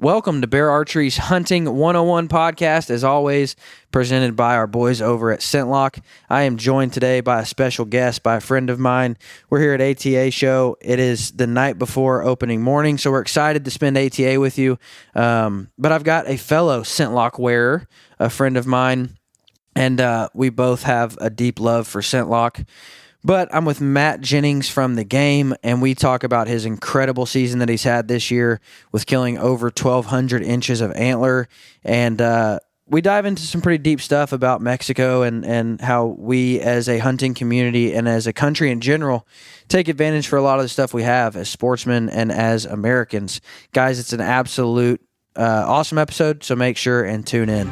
Welcome to Bear Archery's Hunting 101 podcast, as always, presented by our boys over at ScentLock. I am joined today by a special guest, by a friend of mine. We're here at ATA show. It is the night before opening morning, so we're excited to spend ATA with you. But I've got a fellow ScentLock wearer, a friend of mine, and we both have a deep love for ScentLock. But I'm with Matt Jennings from The Game, and we talk about his incredible season that he's had this year with killing over 1,200 inches of antler. And we dive into some pretty deep stuff about Mexico and how we as a hunting community and as a country in general take advantage for a lot of the stuff we have as sportsmen and as Americans. Guys, it's an absolute awesome episode, so make sure and tune in.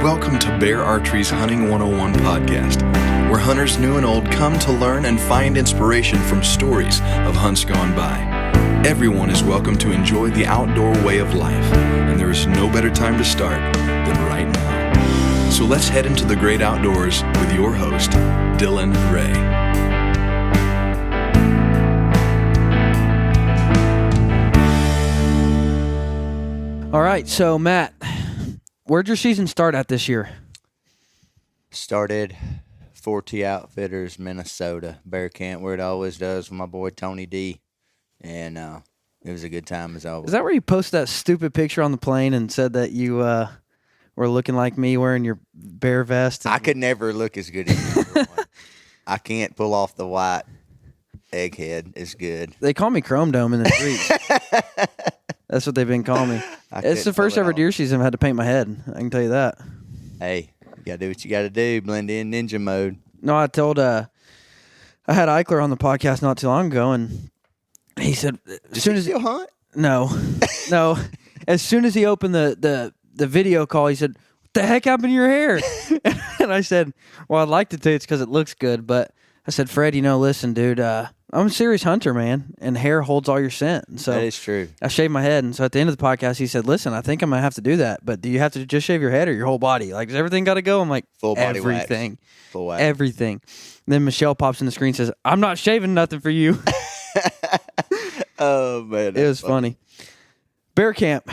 Welcome to Bear Archery's Hunting 101 podcast, where hunters new and old come to learn and find inspiration from stories of hunts gone by. Everyone is welcome to enjoy the outdoor way of life, and there is no better time to start than right now. So let's head into the great outdoors with your host, Dylan Ray. All right, so Matt, where'd your season start at this year? Started 4T Outfitters, Minnesota, bear camp, where it always does with my boy Tony D. And it was a good time as always. Is that where you posted that stupid picture on the plane and said that you were looking like me wearing your bear vest? I could never look as good as you. I can't pull off the white egghead as good. They call me Chrome Dome in the streets. That's what they've been calling me. It's the first ever deer season I've had to paint my head. I can tell you that. Hey, you got to do what you got to do. Blend in ninja mode. No, I told, I had Eichler on the podcast not too long ago, and he said, as soon as you hunt? No. As soon as he opened the video call, he said, "What the heck happened to your hair?" And I said, "Well, I'd like to tell you it's because it looks good, but," I said, "Fred, listen, dude, I'm a serious hunter, man, and hair holds all your scent." And so that is true. I shaved my head, and so at the end of the podcast, he said, "Listen, I think I'm going to have to do that, but do you have to just shave your head or your whole body? Like, does everything got to go?" I'm like, full body everything. Wax. Full wax. Everything. And then Michelle pops in the screen and says, "I'm not shaving nothing for you." Oh, man. It was funny. Bear camp.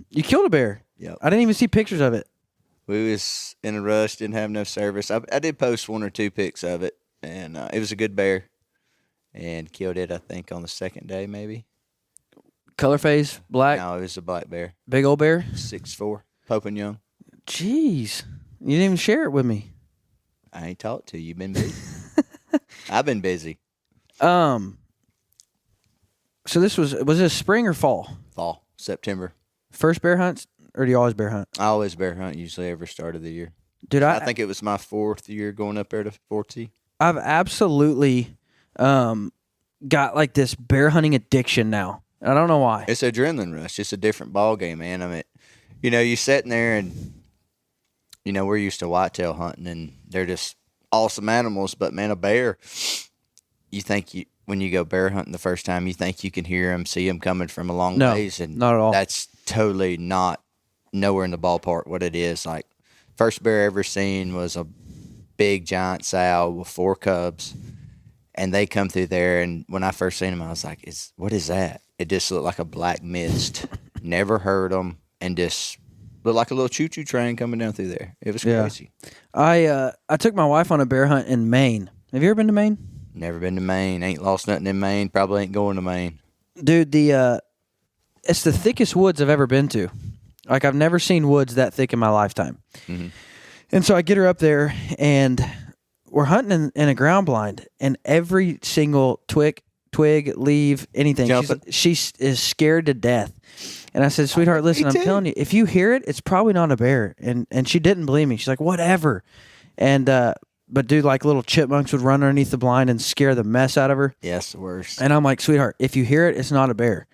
You killed a bear. Yep. I didn't even see pictures of it. We was in a rush, didn't have enough service. I did post one or two pics of it, and it was a good bear. And killed it, I think, on the second day, maybe. Color phase, black? No, it was a black bear. Big old bear? 6'4", Pope and Young. Jeez. You didn't even share it with me. I ain't talked to you. You've been busy. I've been busy. So this was this spring or fall? Fall, September. First bear hunts, or do you always bear hunt? I always bear hunt, usually every start of the year. Dude, I think it was my fourth year going up there to 4T. I've absolutely got like this bear hunting addiction now. I don't know why. It's adrenaline rush. It's a different ball game, man. I mean, you're sitting there and, we're used to whitetail hunting and they're just awesome animals. But, man, a bear, when you go bear hunting the first time, you think you can hear them, see them coming from a long ways. And not at all. That's totally not nowhere in the ballpark what it is. Like, first bear I ever seen was a big giant sow with 4 cubs. And they come through there, and when I first seen them, I was like, what is that? It just looked like a black mist. Never heard them, and just looked like a little choo-choo train coming down through there. It was crazy. I took my wife on a bear hunt in Maine. Have you ever been to Maine? Never been to Maine. Ain't lost nothing in Maine. Probably ain't going to Maine. Dude, it's the thickest woods I've ever been to. Like, I've never seen woods that thick in my lifetime. Mm-hmm. And so I get her up there, and we're hunting in a ground blind, and every single twig, leaf, anything, she is scared to death. And I said, "Sweetheart, listen, I'm telling you, if you hear it, it's probably not a bear." And she didn't believe me. She's like, "Whatever." And but dude, like little chipmunks would run underneath the blind and scare the mess out of her. Yes, the worst. And I'm like, "Sweetheart, if you hear it, it's not a bear."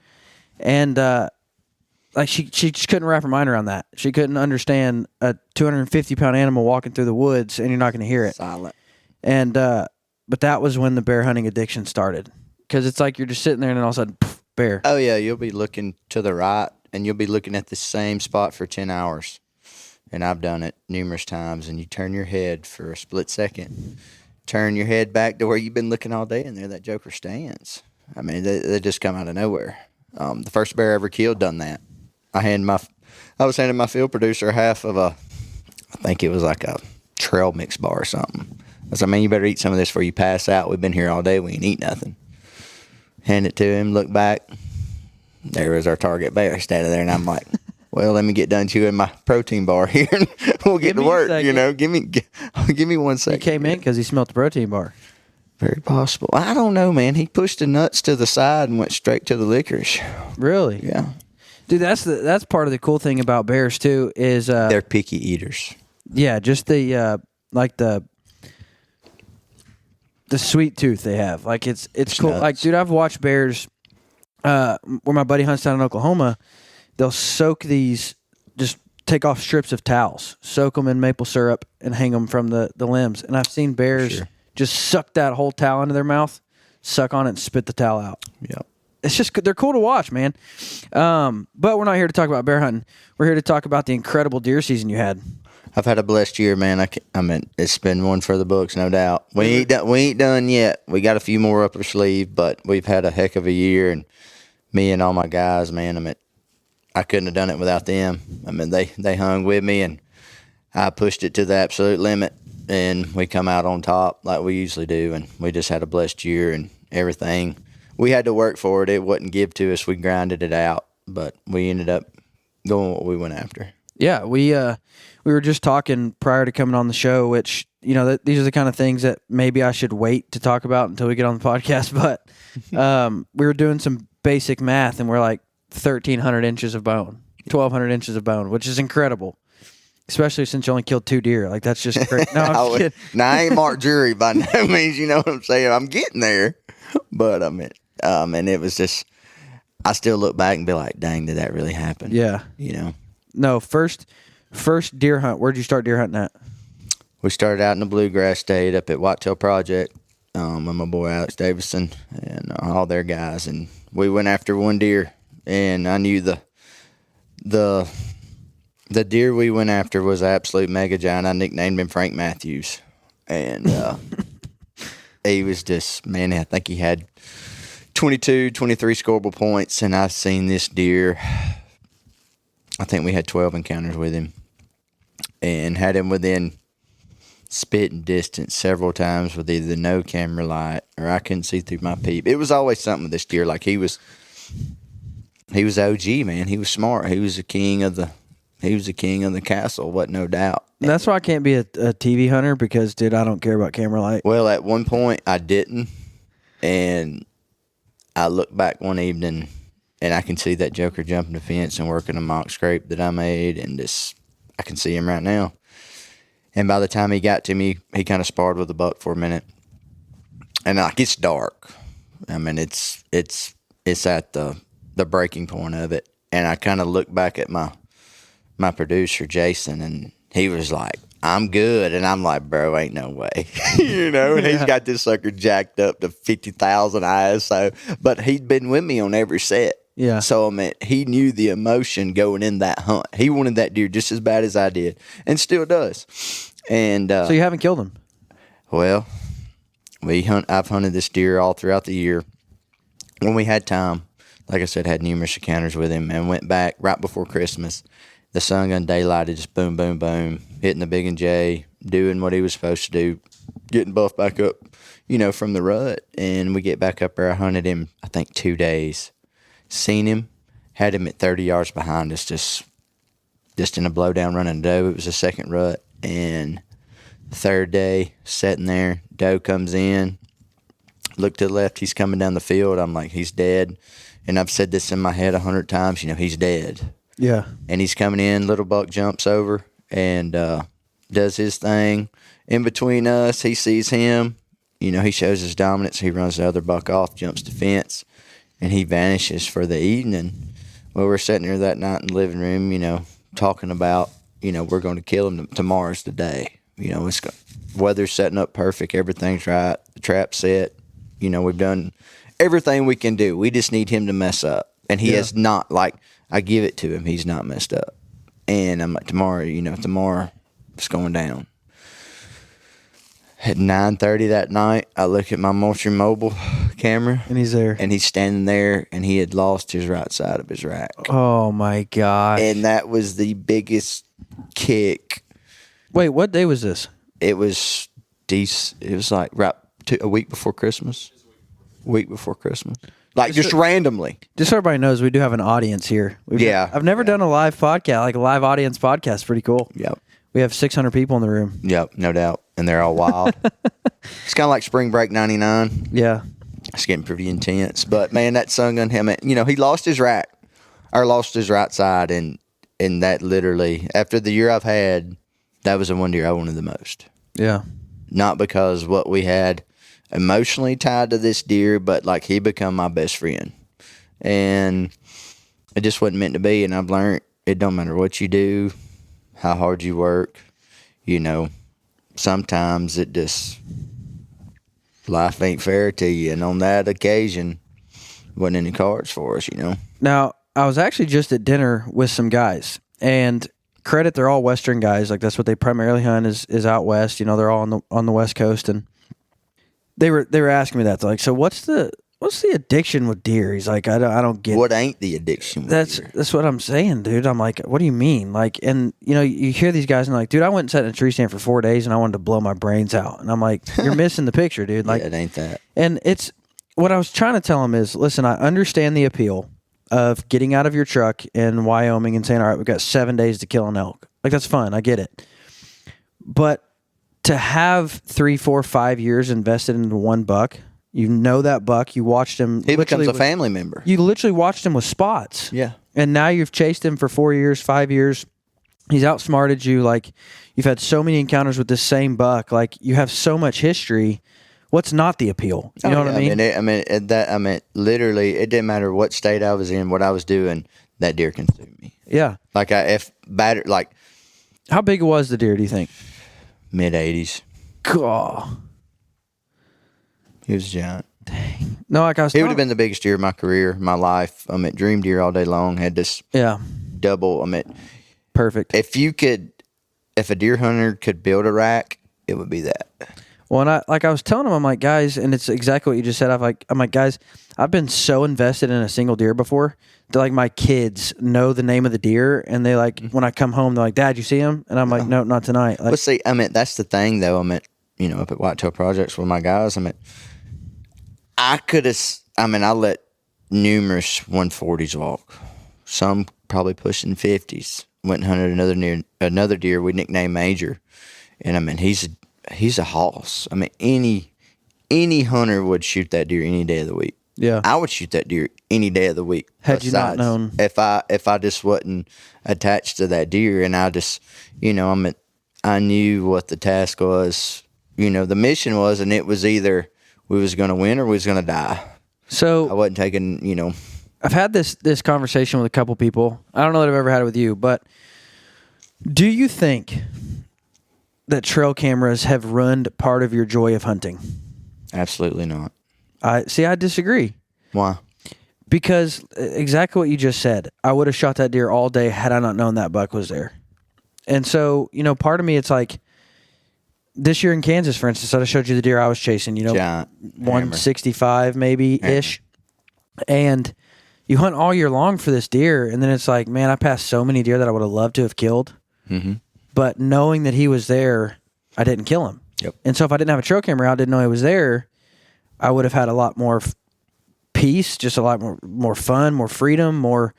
And like she just couldn't wrap her mind around that. She couldn't understand a 250-pound animal walking through the woods and you're not going to hear it. Silent. And but that was when the bear hunting addiction started, because it's like you're just sitting there and then all of a sudden, poof, bear. Oh yeah, you'll be looking to the right and you'll be looking at the same spot for 10 hours. And I've done it numerous times. And you turn your head for a split second, turn your head back to where you've been looking all day, and there that joker stands. I mean, they just come out of nowhere. The first bear I ever killed done that. I was handing my field producer half of I think it was like a trail mix bar or something. I said, man, you better eat some of this before you pass out. We've been here all day. We ain't eat nothing. Hand it to him, look back. There was our target bear standing there, and I'm like, well, let me get done chewing my protein bar here, and we'll get to work. Give me 1 second. He came in because he smelled the protein bar. Very possible. I don't know, man. He pushed the nuts to the side and went straight to the licorice. Really? Yeah. Dude, that's part of the cool thing about bears too is they're picky eaters. Yeah, just the like the sweet tooth they have. Like it's cool. Nuts. Like, dude, I've watched bears where my buddy hunts down in Oklahoma. They'll soak these, just take off strips of towels, soak them in maple syrup, and hang them from the limbs. And I've seen bears just suck that whole towel into their mouth, suck on it, and spit the towel out. Yep. It's just, they're cool to watch, man. But we're not here to talk about bear hunting. We're here to talk about the incredible deer season you had. I've had a blessed year, man. I mean, it's been one for the books, no doubt. We ain't done yet. We got a few more up our sleeve, but we've had a heck of a year. And me and all my guys, man, I mean, I couldn't have done it without them. I mean, they hung with me, and I pushed it to the absolute limit, and we come out on top like we usually do. And we just had a blessed year, and everything. We had to work for it. It wasn't give to us. We grinded it out, but we ended up going what we went after. Yeah, we were just talking prior to coming on the show, which, you know, these are the kind of things that maybe I should wait to talk about until we get on the podcast. But we were doing some basic math, and we're like 1,300 inches of bone, 1,200 inches of bone, which is incredible, especially since you only killed 2 deer. Like, that's just great. No, I'm kidding. Now, I ain't Mark Jury by no means, you know what I'm saying? I'm getting there. But, I mean, and it was just, I still look back and be like, dang, did that really happen? Yeah. You know? No, first deer hunt, where'd you start deer hunting at? We started out in the Bluegrass State up at Whitetail Project with my boy Alex Davison and all their guys. And we went after one deer, and I knew the deer we went after was an absolute mega giant. I nicknamed him Frank Matthews. And he was just, man, I think he had 22, 23 scoreable points, and I've seen this deer. I think we had 12 encounters with him and had him within spitting distance several times with either no camera light or I couldn't see through my peep. It was always something with this deer. Like, he was OG, man. He was smart. He was the king of the castle, what no doubt. And that's why I can't be a TV hunter, because, dude, I don't care about camera light. Well, at one point I didn't, and I looked back one evening, and I can see that joker jumping the fence and working a mock scrape that I made, and I can see him right now. And by the time he got to me, he kind of sparred with a buck for a minute, and like, it's dark. I mean, it's at the breaking point of it, and I kind of looked back at my producer Jason, and he was like, I'm good. And I'm like, bro, ain't no way. You know, and he's got this sucker jacked up to 50,000 ISO. But he'd been with me on every set. Yeah. So, I mean, he knew the emotion going in that hunt. He wanted that deer just as bad as I did, and still does. And so you haven't killed him? Well, I've hunted this deer all throughout the year. When we had time, like I said, had numerous encounters with him, and went back right before Christmas. The sun gun daylighted, just boom, boom, boom, hitting the big and J, doing what he was supposed to do, getting buffed back up, you know, from the rut. And we get back up there. I hunted him, I think, 2 days. Seen him, had him at 30 yards behind us, just in a blowdown running doe. It was the second rut. And the third day, sitting there, doe comes in, look to the left, he's coming down the field. I'm like, he's dead. And I've said this in my head 100 times, you know, he's dead. Yeah. And he's coming in, little buck jumps over and does his thing. In between us, he sees him. You know, he shows his dominance. He runs the other buck off, jumps the fence, and he vanishes for the evening. Well, we're sitting there that night in the living room, you know, talking about, you know, we're going to kill him. Tomorrow's the day. You know, weather's setting up perfect. Everything's right. The trap's set. You know, we've done everything we can do. We just need him to mess up. And he has not, like, I give it to him. He's not messed up. And I'm like, tomorrow it's going down. At 9:30 that night, I look at my Motion Mobile camera, And he's there. and he's standing there, and he had lost his right side of his rack. Oh my gosh. And that was the biggest kick. Wait, what day was this? It was decent. It was like a week before Christmas. Week before Christmas. Like just randomly. Just so everybody knows, we do have an audience here. I've never done a live podcast, like a live audience podcast. Pretty cool. Yep. We have 600 people in the room. Yep, no doubt. And they're all wild. It's kind of like Spring Break 99. Yeah. It's getting pretty intense. But, man, that sun gun helmet, he lost his rack, or lost his right side. And that literally, after the year I've had, that was the one deer I wanted the most. Yeah. Not because what we had emotionally tied to this deer, but, like, he become my best friend. And it just wasn't meant to be. And I've learned it don't matter what you do, how hard you work, sometimes it just, life ain't fair to you. And on that occasion, wasn't any cards for us, Now, I was actually just at dinner with some guys, and credit, they're all Western guys. Like, that's what they primarily hunt is out West. They're all on the West Coast, and they were asking me that. They're like, so what's the addiction with deer? He's like, I don't get what ain't the addiction with deer? That's what I'm saying, dude. I'm like, what do you mean? Like, and you hear these guys and like, dude, I went and sat in a tree stand for 4 days and I wanted to blow my brains out. And I'm like, you're missing the picture, dude. Like, yeah, it ain't that. And it's what I was trying to tell him is, listen, I understand the appeal of getting out of your truck in Wyoming and saying, all right, we've got 7 days to kill an elk. Like, that's fun. I get it. But to have 3, 4, 5 years invested into one buck, that buck, you watched him. He becomes a family member. You literally watched him with spots. Yeah. And now you've chased him for 4 years, 5 years. He's outsmarted you. Like, you've had so many encounters with this same buck. Like, you have so much history. What's not the appeal? You know what I mean? Literally, it didn't matter what state I was in, what I was doing, that deer consumed me. Yeah. Like, how big was the deer, do you think? Mid-80s. God. He was a giant. Dang. No, like I was. He would have been the biggest deer of my career, my life. Dream deer all day long. Had this double. Perfect. If a deer hunter could build a rack, it would be that. Well, and I was telling him, I'm like, guys, and it's exactly what you just said. I'm like, guys, I've been so invested in a single deer before that like my kids know the name of the deer, and they like when I come home, they're like, Dad, you see him? And I'm like, no, not tonight. Like, but see, that's the thing though. Up at Whitetail Projects with my guys, I could have. I let numerous 140s walk. Some probably pushing 50s. Went and hunted another deer we nicknamed Major, and he's a hoss. Any hunter would shoot that deer any day of the week. Yeah, I would shoot that deer any day of the week. Had you not known, if I just wasn't attached to that deer, and I just, I knew what the task was. The mission was, and it was either we was going to win or we was going to die. So I wasn't taking, I've had this conversation with a couple people. I don't know that I've ever had it with you, but do you think that trail cameras have ruined part of your joy of hunting? Absolutely not. I disagree. Why? Because exactly what you just said. I would have shot that deer all day had I not known that buck was there. And so, part of me, it's like, this year in Kansas, for instance, I showed you the deer I was chasing, Giant 165 maybe-ish. And you hunt all year long for this deer, and then it's like, man, I passed so many deer that I would have loved to have killed. Mm-hmm. But knowing that he was there, I didn't kill him. Yep. And so if I didn't have a trail camera, I didn't know he was there, I would have had a lot more peace, just a lot more fun, more freedom, more...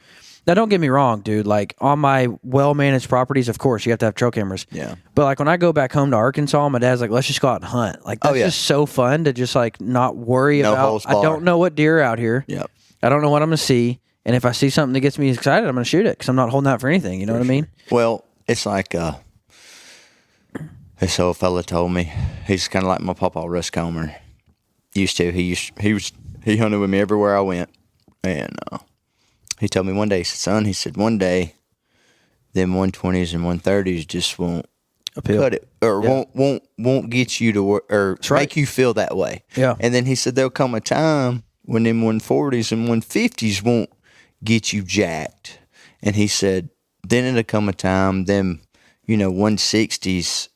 Now, don't get me wrong, dude. Like, on my well-managed properties, of course, you have to have trail cameras. Yeah. But, like, when I go back home to Arkansas, my dad's like, let's just go out and hunt. Like, that's just so fun to just, like, not worry about... I don't know what deer are out here. Yep. I don't know what I'm going to see. And if I see something that gets me excited, I'm going to shoot it because I'm not holding out for anything. You know what I mean? Well, it's like... this old fella told me, he's kind of like my papa, Russ Comer. He hunted with me everywhere I went. And... he told me one day, he said, son, one day, them 120s and 130s just won't cut it, or won't get you to work, or make you feel that way. Yeah. And then he said, there'll come a time when them 140s and 150s won't get you jacked. And he said, then it'll come a time, them, 160s,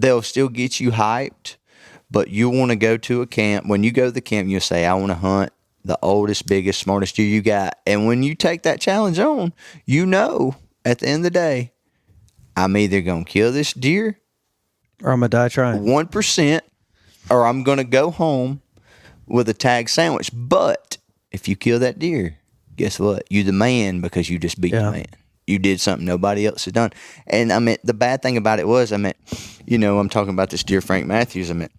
they'll still get you hyped, but you want to go to a camp. When you go to the camp, you'll say, I want to hunt the oldest, biggest, smartest deer you got. And when you take that challenge on, you know, at the end of the day, I'm either going to kill this deer or I'm going to die trying. 1%, or I'm going to go home with a tag sandwich. But if you kill that deer, guess what? You the man because you just beat the man. You did something nobody else had done. And I mean, the bad thing about it was, I mean, you know, I'm talking about this deer, Frank Matthews. I mean,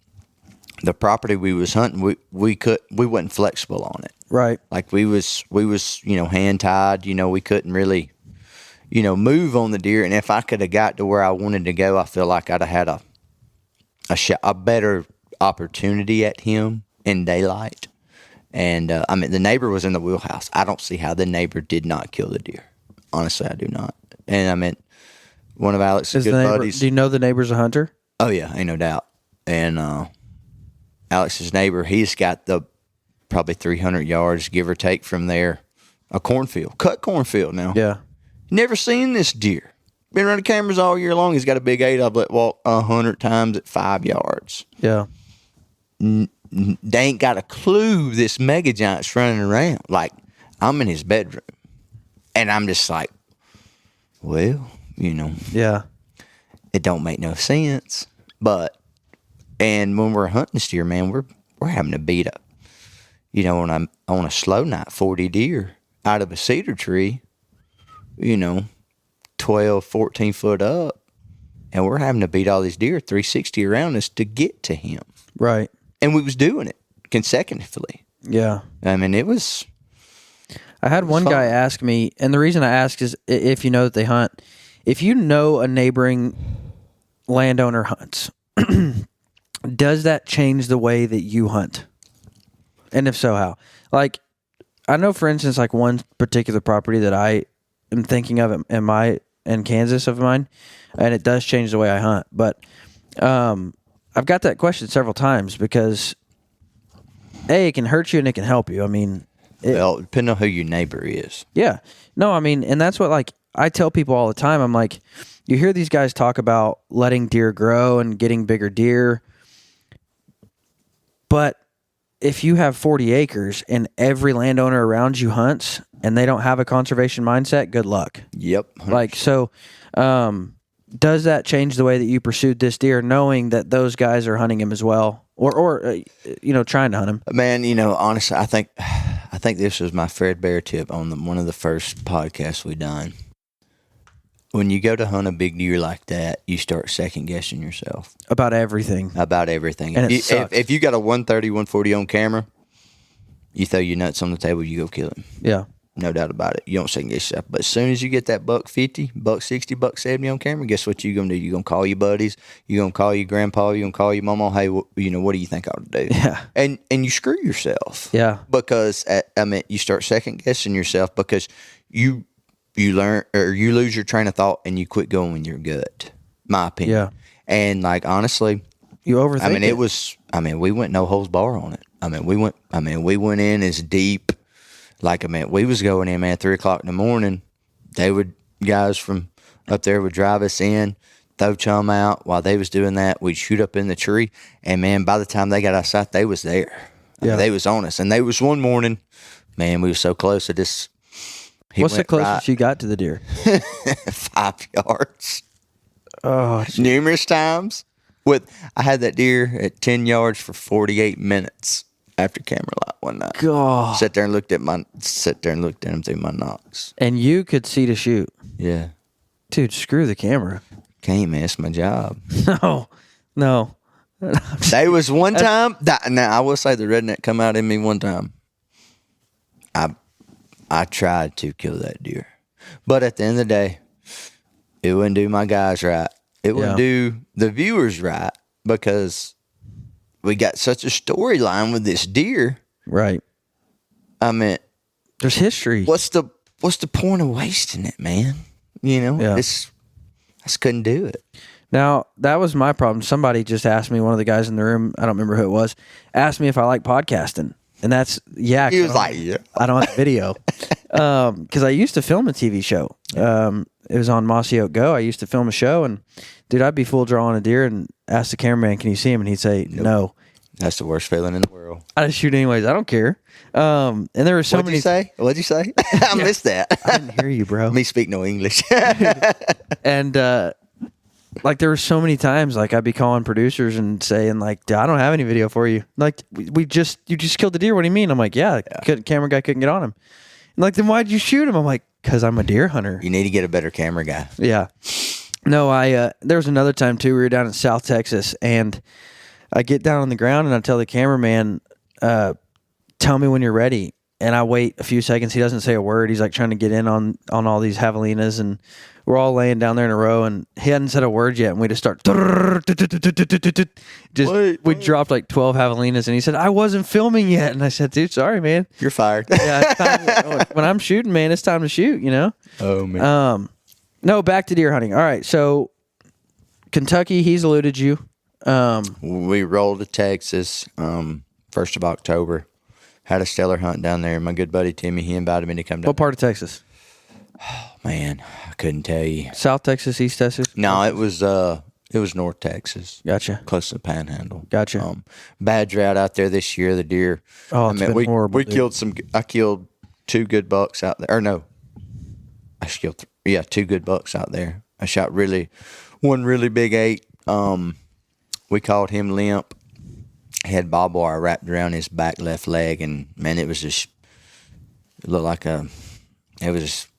the property we was hunting, we wasn't flexible on it. Right. Like we was, you know, hand tied. You know, we couldn't really, you know, move on the deer. And if I could have got to where I wanted to go, I feel like I'd have had a better opportunity at him in daylight. And I mean, the neighbor was in the wheelhouse. I don't see how the neighbor did not kill the deer. Honestly, I do not. And I mean, one of Alex's good buddies. Do you know the neighbor's a hunter? Oh yeah, ain't no doubt. And Alex's neighbor, he's got the probably 300 yards, give or take, from there, a cornfield, cut cornfield now. Yeah. Never seen this deer. Been running cameras all year long. He's got a big 8. I've let walk 100 times at 5 yards. Yeah. They ain't got a clue this mega giant's running around. Like, I'm in his bedroom. And I'm just like, well, you know. Yeah. It don't make no sense. But, and when we're hunting this deer, man, we're having to beat up, you know, on a slow night, 40 deer out of a cedar tree, you know, 12, 14 foot up. And we're having to beat all these deer 360 around us to get to him. Right. And we was doing it consecutively. Yeah. I mean, it was... I had one guy ask me, and the reason I ask is if you know that they hunt, if you know a neighboring landowner hunts, does that change the way that you hunt? And if so, how? Like, I know, for instance, like one particular property that I am thinking of in Kansas of mine, and it does change the way I hunt. But I've got that question several times because, A, it can hurt you and it can help you. I mean... Well, depending on who your neighbor is. Yeah. No, I mean, and that's what, like, I tell people all the time. I'm like, you hear these guys talk about letting deer grow and getting bigger deer. But if you have 40 acres and every landowner around you hunts and they don't have a conservation mindset, good luck. Yep. 100%. Like, so, does that change the way that you pursued this deer, knowing that those guys are hunting him as well? Or you know, trying to hunt him? Man, you know, honestly, I think this was my Fred Bear tip on one of the first podcasts we done. When you go to hunt a big deer like that, you start second guessing yourself about everything. And if you got a 130, 140 on camera, you throw your nuts on the table, you go kill him. Yeah. No doubt about it. You don't second guess yourself. But as soon as you get that $150, $160, $170 on camera, guess what you're going to do? You're going to call your buddies. You're going to call your grandpa. You're going to call your mama. Hey, you know, what do you think I ought to do? Yeah. And you screw yourself. Yeah. Because, you start second guessing yourself because you learn or you lose your train of thought and you quit going with your gut, my opinion. Yeah. And, like, honestly, you overthink it. We went no holds bar on it. We went in as deep. Like, we was going in, man, 3 o'clock in the morning. Guys from up there would drive us in, throw chum out. While they was doing that, we'd shoot up in the tree. And, man, by the time they got outside, they was there. They was on us. And they was one morning, man, we was so close to this. What's the closest you got to the deer? 5 yards. Oh, geez. Numerous times. I had that deer at 10 yards for 48 minutes. After camera light one night. God. Sat there and looked at him through my knocks. And you could see to shoot. Yeah. Dude, screw the camera. Can't miss my job. No. There was one time now I will say the redneck come out in me one time. I tried to kill that deer. But at the end of the day, it wouldn't do my guys right. It wouldn't do the viewers right because we got such a storyline with this deer. Right. I mean, there's history. What's the point of wasting it, man? You know, I just couldn't do it. Now, that was my problem. Somebody just asked me, one of the guys in the room, I don't remember who it was, asked me if I like podcasting. And that's, He was like, yeah. I don't have video. Because I used to film a TV show. It was on Mossy Oak Go. I used to film a show, and Dude, I'd be full draw on a deer and ask the cameraman, can you see him? And he'd say, no. That's the worst feeling in the world. I just shoot anyways. I don't care. And there were so What'd many. you say? What'd you say? I missed that. I didn't hear you, bro. Me speak no English. And like there were so many times like I'd be calling producers and saying like, I don't have any video for you. Like you just killed the deer. What do you mean? I'm like, yeah. Camera guy couldn't get on him. And like, then why'd you shoot him? I'm like, because I'm a deer hunter. You need to get a better camera guy. Yeah. No, there was another time too. We were down in South Texas, and I get down on the ground and I tell the cameraman, tell me when you're ready. And I wait a few seconds. He doesn't say a word. He's like trying to get in on all these javelinas, and we're all laying down there in a row, and he hadn't said a word yet. And we just start we dropped like 12 javelinas, and he said, I wasn't filming yet. And I said, dude, sorry, man. You're fired. Yeah, it's time when I'm shooting, man, it's time to shoot, you know? Oh, man. No, back to deer hunting. All right. So Kentucky, he's eluded you. We rolled to Texas 1st of October. Had a stellar hunt down there. My good buddy Timmy, he invited me to come down. What part of Texas? Oh, man, I couldn't tell you. South Texas, East Texas? No, it was North Texas. Gotcha. Close to the Panhandle. Gotcha. Bad drought out there this year. The deer. Oh, it's been horrible. We killed some. I killed 2 good bucks out there. Or no, I killed 2 good bucks out there. I shot one really big 8. We called him Limp. He had barbed wire wrapped around his back left leg, and man, it looked like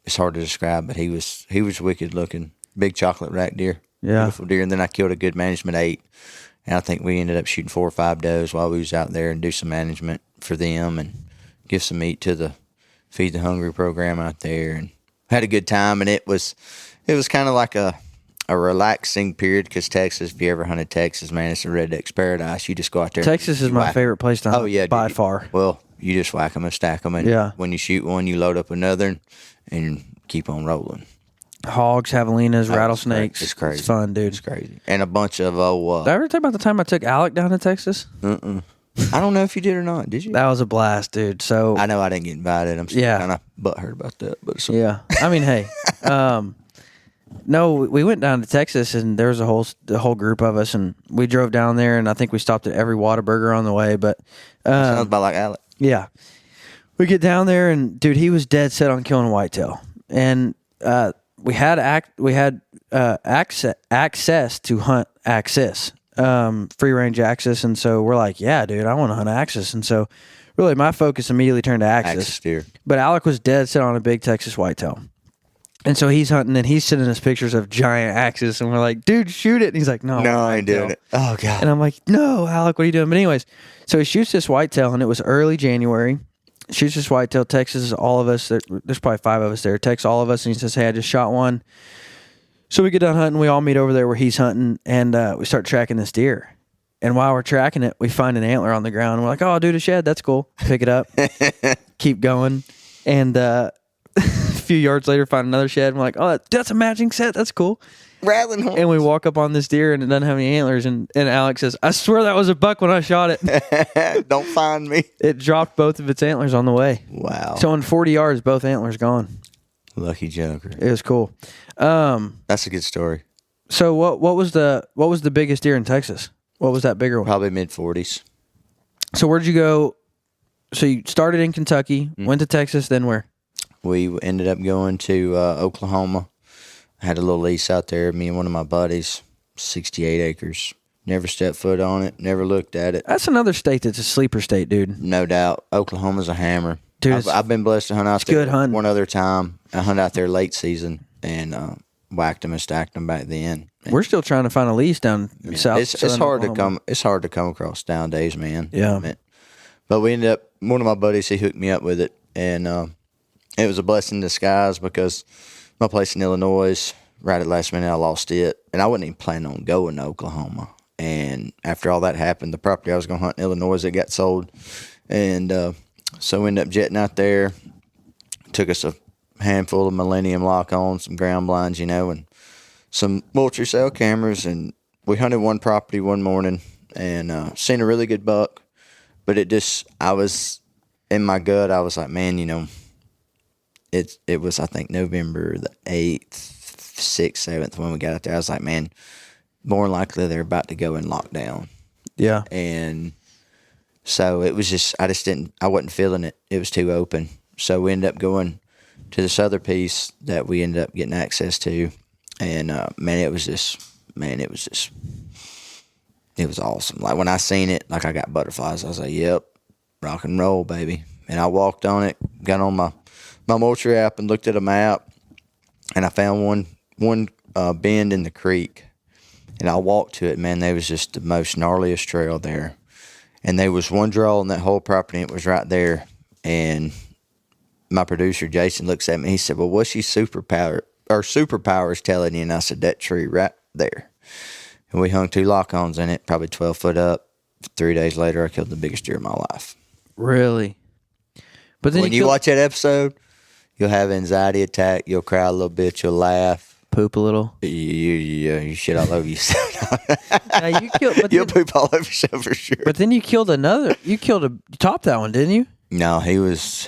it's hard to describe, but he was wicked looking. Big chocolate rack deer. Yeah. Beautiful deer. And then I killed a good management 8. And I think we ended up shooting 4 or 5 does while we was out there and do some management for them and give some meat to the Feed the Hungry program out there, and had a good time. And it was kind of like a relaxing period, because Texas, if you ever hunted Texas, man, it's a redneck's paradise. You just go out there. Texas is my favorite place to hunt. Oh, yeah. By far. Well, you just whack them and stack them. And when you shoot one, you load up another and keep on rolling. Hogs, javelinas, rattlesnakes. It's crazy. It's fun, dude. It's crazy. And a bunch of Did I ever tell you about the time I took Alec down to Texas? I don't know if you did or not. Did you? That was a blast, dude. So I know I didn't get invited. I'm still kind of butthurt about that. But yeah. I mean, hey. No, we went down to Texas, and there was a whole group of us, and we drove down there, and I think we stopped at every Whataburger on the way. But sounds about like Alec. Yeah, we get down there, and dude, he was dead set on killing a whitetail, and we had access to hunt axis, free range axis, and so we're like, yeah, dude, I want to hunt axis, and so really my focus immediately turned to axis deer. But Alec was dead set on a big Texas whitetail. And so he's hunting, and he's sending us pictures of giant axes, and we're like, dude, shoot it. And he's like, no, I ain't doing it. Oh, God. And I'm like, no, Alec, what are you doing? But anyways, so he shoots this whitetail, and it was early January. Shoots this whitetail, texts all of us. There's probably 5 of us there. Texts all of us, and he says, hey, I just shot one. So we get done hunting. We all meet over there where he's hunting, and we start tracking this deer. And while we're tracking it, we find an antler on the ground. And we're like, oh, dude, a shed. That's cool. Pick it up. Keep going. And a few yards later, find another shed. And we're like, oh, that's a matching set. That's cool. Rattling horns. And we walk up on this deer, and it doesn't have any antlers. And Alex says, I swear that was a buck when I shot it. Don't find me. It dropped both of its antlers on the way. Wow. So in 40 yards, both antlers gone. Lucky joker. It was cool. That's a good story. So what was the biggest deer in Texas? What was that bigger one? Probably mid-40s. So where'd you go? So you started in Kentucky, went to Texas, then where? We ended up going to Oklahoma. I had a little lease out there, me and one of my buddies, 68 acres. Never stepped foot on it, never looked at it. That's another state that's a sleeper state, dude. No doubt. Oklahoma's a hammer. Dude, I've been blessed to hunt out there good hunting. one other time. I hunted out there late season and whacked them and stacked them back then. We're still trying to find a lease down south. It's hard to come. It's hard to come across nowadays, man. Yeah. But we ended up. One of my buddies, he hooked me up with it, and it was a blessing in disguise because my place in Illinois, right at last minute, I lost it, and I wasn't even planning on going to Oklahoma. And after all that happened, the property I was going to hunt in Illinois, it got sold, and so we ended up jetting out there. Took us a handful of Millennium lock-ons, some ground blinds, and some vulture cell cameras, and we hunted one property one morning and seen a really good buck, but I was in my gut, I was like, man, it was, I think, November the 8th, 6th, 7th when we got out there. I was like, man, more than likely they're about to go in lockdown. Yeah. And so it was just, I wasn't feeling it. It was too open. So we ended up going to this other piece that we ended up getting access to. And, it was awesome. Like, when I seen it, like, I got butterflies. I was like, yep, rock and roll, baby. And I walked on it, got on my Moultrie app and looked at a map, and I found one bend in the creek. And I walked to it, man. There was just the most gnarliest trail there. And there was one draw on that whole property. It was right there. And my producer, Jason, looks at me. He said, well, what's your superpowers telling you? And I said, that tree right there. And we hung 2 lock-ons in it, probably 12 foot up. 3 days later, I killed the biggest deer of my life. Really? But then when you watch that episode, you'll have an anxiety attack. You'll cry a little bit. You'll laugh. Poop a little. You shit all over yourself. You'll poop all over yourself for sure. But then you topped that one, didn't you? No, he was.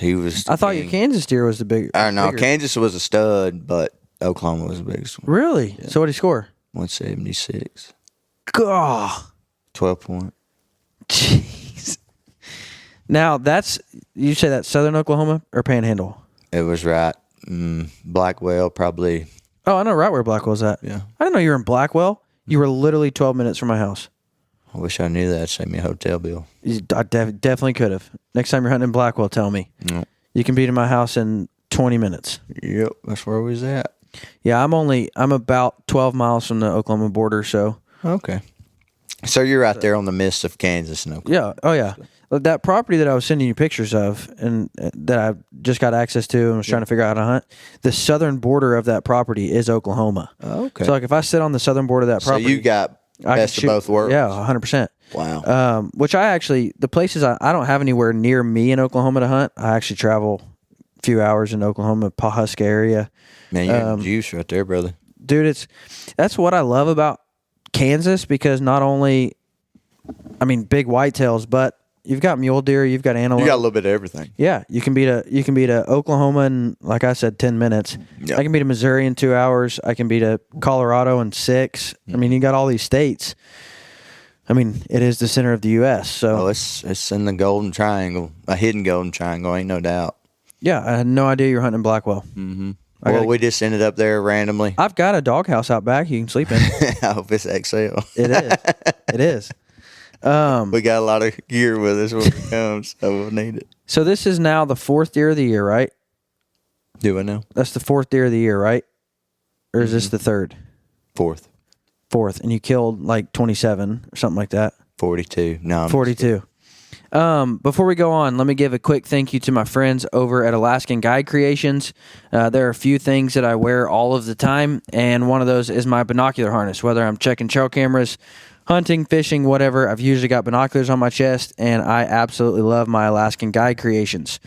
I thought your Kansas deer was the bigger. No, Kansas was a stud, but Oklahoma was the biggest one. Really? Yeah. So what did he score? 176. God. 12 point. Jeez. Now you say that's Southern Oklahoma or Panhandle? It was right. Blackwell, probably. Oh, I know right where Blackwell's at. Yeah. I didn't know you were in Blackwell. You were literally 12 minutes from my house. I wish I knew that. Save me a hotel bill. I definitely could have. Next time you're hunting in Blackwell, tell me. No. You can be to my house in 20 minutes. Yep, that's where we was at. Yeah, I'm about 12 miles from the Oklahoma border, so. Okay. So you're right there on the midst of Kansas and Oklahoma. Yeah. Oh, yeah. That property that I was sending you pictures of and that I just got access to and was trying to figure out how to hunt, the southern border of that property is Oklahoma. Okay. So, like, if I sit on the southern border of that property. So you got best of both worlds. Yeah, 100%. Wow. Which the places I don't have anywhere near me in Oklahoma to hunt. I actually travel a few hours in Oklahoma, Pawhuska area. Man, you're in the juice right there, brother. Dude, that's what I love about Kansas, because not only, big whitetails, but you've got mule deer, you've got antelope. You got a little bit of everything. Yeah, you can beat a Oklahoma in, like I said, 10 minutes. Yep. I can beat a Missouri in 2 hours. I can beat a Colorado in 6. You got all these states. It is the center of the U.S. So it's in the Golden Triangle, a hidden Golden Triangle, ain't no doubt. Yeah, I had no idea you were hunting in Blackwell. Mm-hmm. Well, we just ended up there randomly. I've got a doghouse out back you can sleep in. I hope it's XL. It is. It is. We got a lot of gear with us when it comes, so we'll need it. So this is now the 4th deer of the year, right? Do I know? That's the 4th deer of the year, right? Or is this the 3rd? 4th. 4th, and you killed like 27 or something like that. 42. No, 42. Before we go on, let me give a quick thank you to my friends over at Alaskan Guide Creations. There are a few things that I wear all of the time, and one of those is my binocular harness. Whether I'm checking trail cameras, hunting, fishing, whatever, I've usually got binoculars on my chest, and I absolutely love my Alaskan Guide Creations.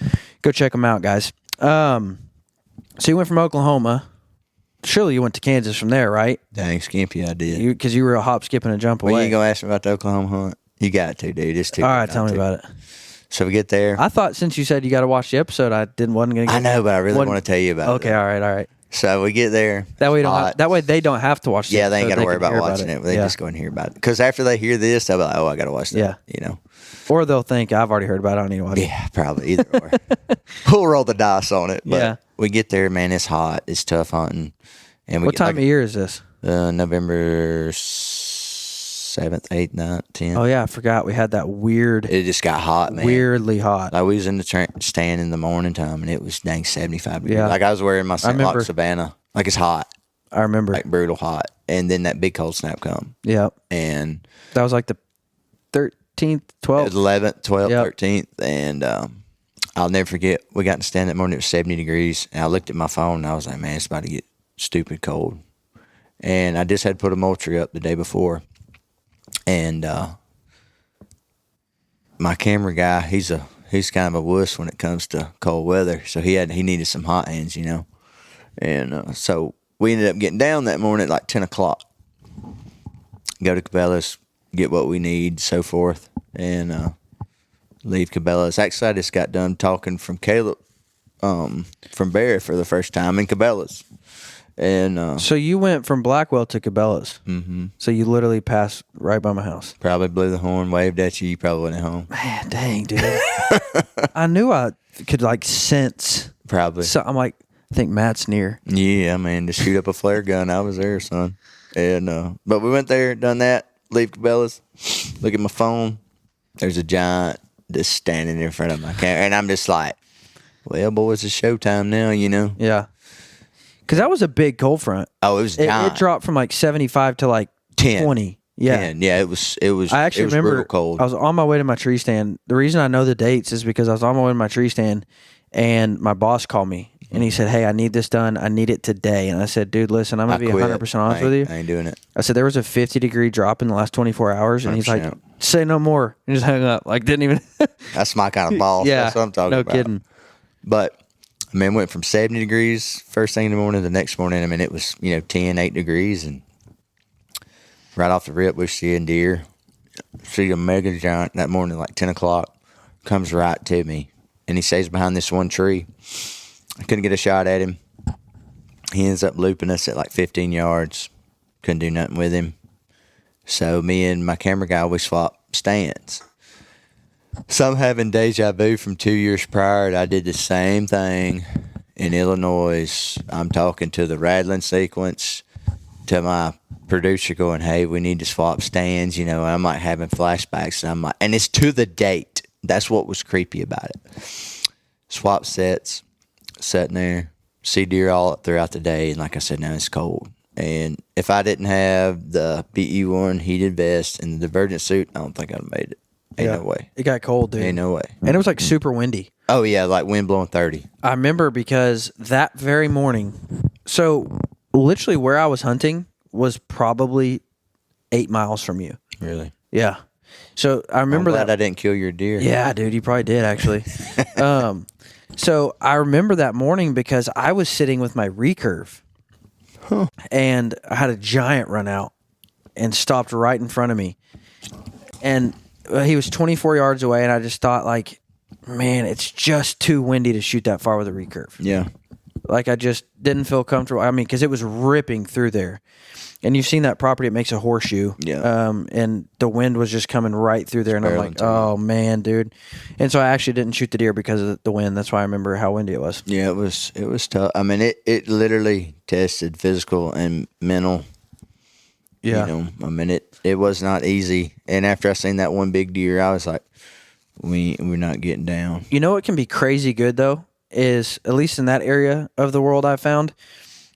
Go check them out, guys. So you went from Oklahoma. Surely you went to Kansas from there, right? Dang, skimpy, I did. Because you were a hop, skip, and a jump away. Well, you ain't going to ask me about the Oklahoma hunt? You got to, dude. It's too all right, tell me about it. So we get there. I thought since you said you got to watch the episode, wasn't going to. I know, but I really want to tell you about it. Okay, all right. So we get there. That way, they don't have to watch. Yeah, they ain't got to worry about watching it. They just go and hear about it. Because after they hear this, they'll be like, "Oh, I got to watch that." Yeah, Or they'll think I've already heard about it. I don't need to watch it. Yeah, probably either or. We'll roll the dice on it. But we get there, man. It's hot. It's tough hunting. And what time of year is this? November 7th, 8th, 9th, 10th. Oh, yeah, I forgot. We had that weird. It just got hot, man. Weirdly hot. Like, we was in the stand in the morning time, and it was dang 75 degrees. Yeah. Like, I was wearing my St. Locke Savannah. Like, it's hot. I remember. Like, brutal hot. And then that big cold snap come. Yep. And that was like the 13th, 12th. 11th, 12th, 13th. And I'll never forget, we got in the stand that morning. It was 70 degrees. And I looked at my phone, and I was like, man, it's about to get stupid cold. And I just had put a Moultrie up the day before. And my camera guy, he's kind of a wuss when it comes to cold weather. So he needed some hot hands, And so we ended up getting down that morning at like 10 o'clock. Go to Cabela's, get what we need, so forth, and leave Cabela's. Actually, I just got done talking from Caleb from Barry for the first time in Cabela's. And So you went from Blackwell to Cabela's. mm-hmm. So you literally passed right by my house. Probably blew the horn, waved at you. You probably went home. Man, dang, dude. I knew I could like sense. Probably. So I'm like, I think Matt's near. Yeah, man, to shoot up a flare gun, I was there, son. And but we went there, done that, leave Cabela's, look at my phone. There's a giant just standing in front of my camera, and I'm just like, well, boys, it's showtime now, you know? Yeah. Because that was a big cold front. Oh, it was It giant. dropped from like 75 to like 10. 20. Yeah. 10. Yeah, it was. I actually it was remember brutal cold. I was on my way to my tree stand. The reason I know the dates is because I was on my way to my tree stand and my boss called me and he said, hey, I need this done. I need it today. And I said, dude, listen, I'm going to be 100% honest with you. I ain't doing it. I said, there was a 50-degree drop in the last 24 hours. And he's like, 100%. say no more. And just hung up. Like, didn't even. That's my kind of boss. Yeah. That's what I'm talking no about. kidding. But, I mean, it went from 70 degrees first thing in the morning to the next morning. I mean, it was, 10, 8 degrees. And right off the rip, we're seeing deer. See a mega giant that morning, like 10 o'clock, comes right to me. And he stays behind this one tree. I couldn't get a shot at him. He ends up looping us at like 15 yards. Couldn't do nothing with him. So me and my camera guy, we swapped stands. So I'm having deja vu from 2 years prior. I did the same thing in Illinois. I'm talking to the rattling sequence, to my producer going, hey, we need to swap stands, and I'm like having flashbacks. And I'm like, and it's to the date. That's what was creepy about it. Swap sets, sitting there, see deer all up throughout the day. And like I said, now it's cold. And if I didn't have the BE1 heated vest and the divergent suit, I don't think I'd have made it. Ain't no way. It got cold, dude. Ain't no way. And it was like super windy. Oh, yeah, like wind blowing 30. I remember because that very morning, so literally where I was hunting was probably 8 miles from you. Really? Yeah. So I remember I'm glad that. I didn't kill your deer. Yeah, dude, you probably did actually. So I remember that morning because I was sitting with my recurve, and I had a giant run out and stopped right in front of me, and he was 24 yards away, and I just thought like, man, it's just too windy to shoot that far with a recurve. Yeah. Like I just didn't feel comfortable. I mean, because it was ripping through there. And you've seen that property, it makes a horseshoe. Yeah. And the wind was just coming right through there. And I'm like, oh, man, dude. And so I actually didn't shoot the deer because of the wind. That's why I remember how windy it was. Yeah, it was tough. I mean, it literally tested physical and mental. Yeah. I mean, it was not easy. And after I seen that one big deer, I was like, we're not getting down. You know what can be crazy good, though, is, at least in that area of the world I found,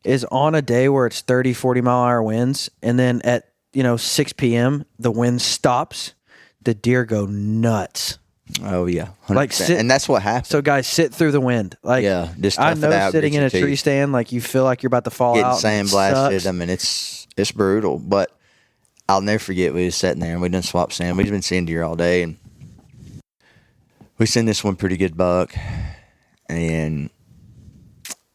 is on a day where it's 30, 40-mile-an-hour winds, and then at 6 p.m., the wind stops, the deer go nuts. Oh, yeah. 100%. Like and that's what happened. So, guys, sit through the wind. Like, yeah, just I tough it know out, sitting in a grit your tree teeth. stand, like you feel like you're about to fall Getting out. and it sandblasted. sucks. I mean, it's brutal. But I'll never forget, we was sitting there, and we done swapped sand. We've been seeing deer all day, and we seen this one pretty good buck, and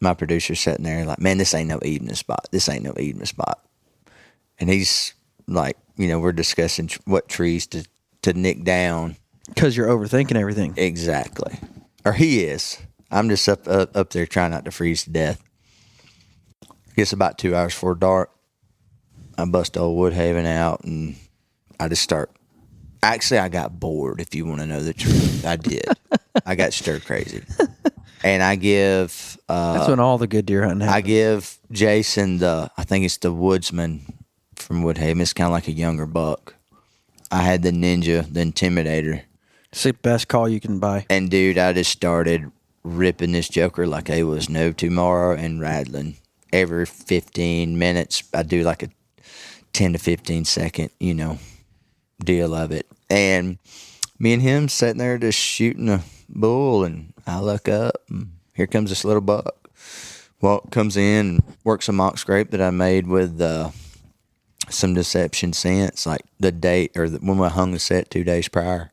my producer's sitting there like, man, this ain't no evening spot. This ain't no evening spot. And he's like, we're discussing what trees to nick down. Because you're overthinking everything. Exactly. Or he is. I'm just up there trying not to freeze to death. It's about 2 hours before dark. I bust old Woodhaven out, and I just start. Actually, I got bored, if you want to know the truth. I did. I got stir crazy. And I give... That's when all the good deer hunting happens. I give Jason I think it's the Woodsman from Woodhaven. It's kind of like a younger buck. I had the Ninja, the Intimidator. It's the best call you can buy. And, dude, I just started ripping this joker like it was no tomorrow and rattling. Every 15 minutes, I do like a 10 to 15 second, deal of it. And me and him sitting there just shooting a bull, and I look up, and here comes this little buck. Comes in and works a mock scrape that I made with some deception scents, like the date or when I hung the set 2 days prior.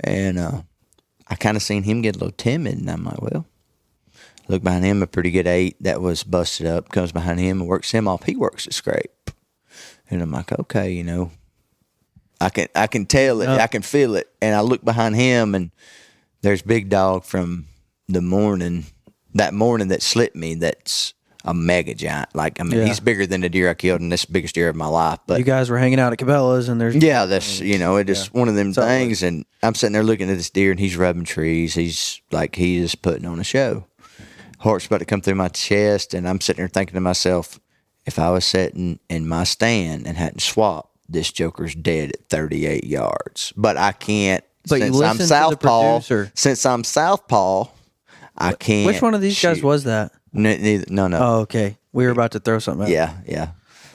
And I kind of seen him get a little timid, and I'm like, well, look behind him, a pretty good 8 that was busted up, comes behind him and works him off. He works the scrape. And I'm like, okay, I can tell it, I can feel it. And I look behind him, and there's Big Dog from that morning that slipped me. That's a mega giant. Like, I mean, he's bigger than the deer I killed, and this is the biggest deer of my life. But you guys were hanging out at Cabela's, and there's that's it is one of them things. And I'm sitting there looking at this deer, and he's rubbing trees. He's like he is putting on a show. Heart's about to come through my chest, and I'm sitting there thinking to myself, if I was sitting in my stand and hadn't swapped, this joker's dead at 38 yards. But I can't. But since I'm southpaw, I can't. Which one of these guys was that? Neither. No. Oh, okay. We were about to throw something out. Yeah.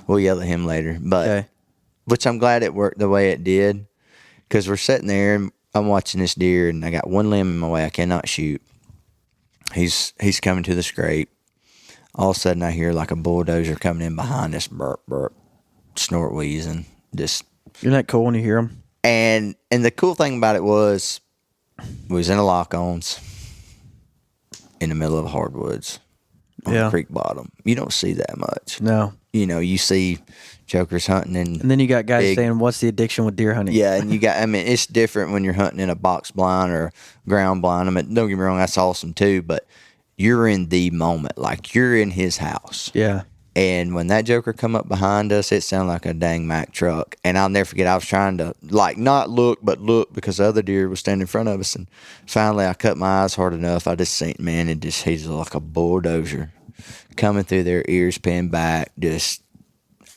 We'll yell at him later. But which I'm glad it worked the way it did, because we're sitting there and I'm watching this deer, and I got one limb in my way. I cannot shoot. He's coming to the scrape. All of a sudden, I hear like a bulldozer coming in behind us, burp, burp, snort, wheezing. Just. Isn't that cool when you hear them? And the cool thing about it was, we was in a lock-ons in the middle of hardwoods on the creek bottom. You don't see that much. No. You see jokers hunting and then you got guys saying, what's the addiction with deer hunting? Yeah, and it's different when you're hunting in a box blind or ground blind. I mean, don't get me wrong, that's awesome too, but you're in the moment. Like, you're in his house. Yeah. And when that joker come up behind us, it sounded like a dang Mack truck. And I'll never forget, I was trying to, like, not look, but look, because the other deer was standing in front of us. And finally, I cut my eyes hard enough. I just seen, man, he's like a bulldozer coming through their ears, pinned back, just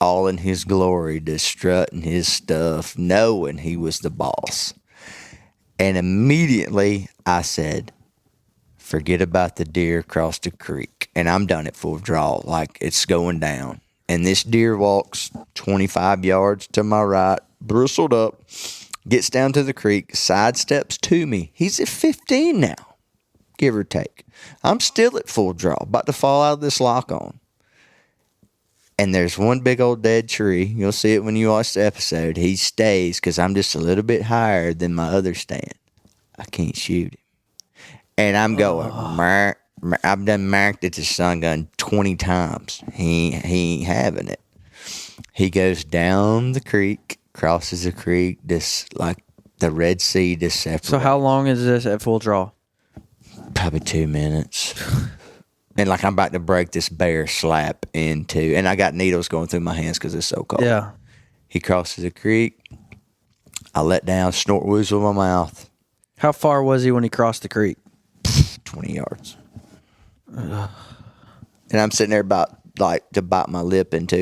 all in his glory, just strutting his stuff, knowing he was the boss. And immediately, I said, forget about the deer across the creek. And I'm done at full draw, like it's going down. And this deer walks 25 yards to my right, bristled up, gets down to the creek, sidesteps to me. He's at 15 now, give or take. I'm still at full draw, about to fall out of this lock on. And there's one big old dead tree. You'll see it when you watch the episode. He stays because I'm just a little bit higher than my other stand. I can't shoot him. And I'm going, I've done marked at the sun gun 20 times. He ain't having it. He goes down the creek, crosses the creek, just like the Red Sea just separates. So how long is this at full draw? Probably 2 minutes. And like I'm about to break this bear slap in two. And I got needles going through my hands because it's so cold. Yeah. He crosses the creek. I let down, snort woods with my mouth. How far was he when he crossed the creek? 20 yards. And I'm sitting there about like to bite my lip into,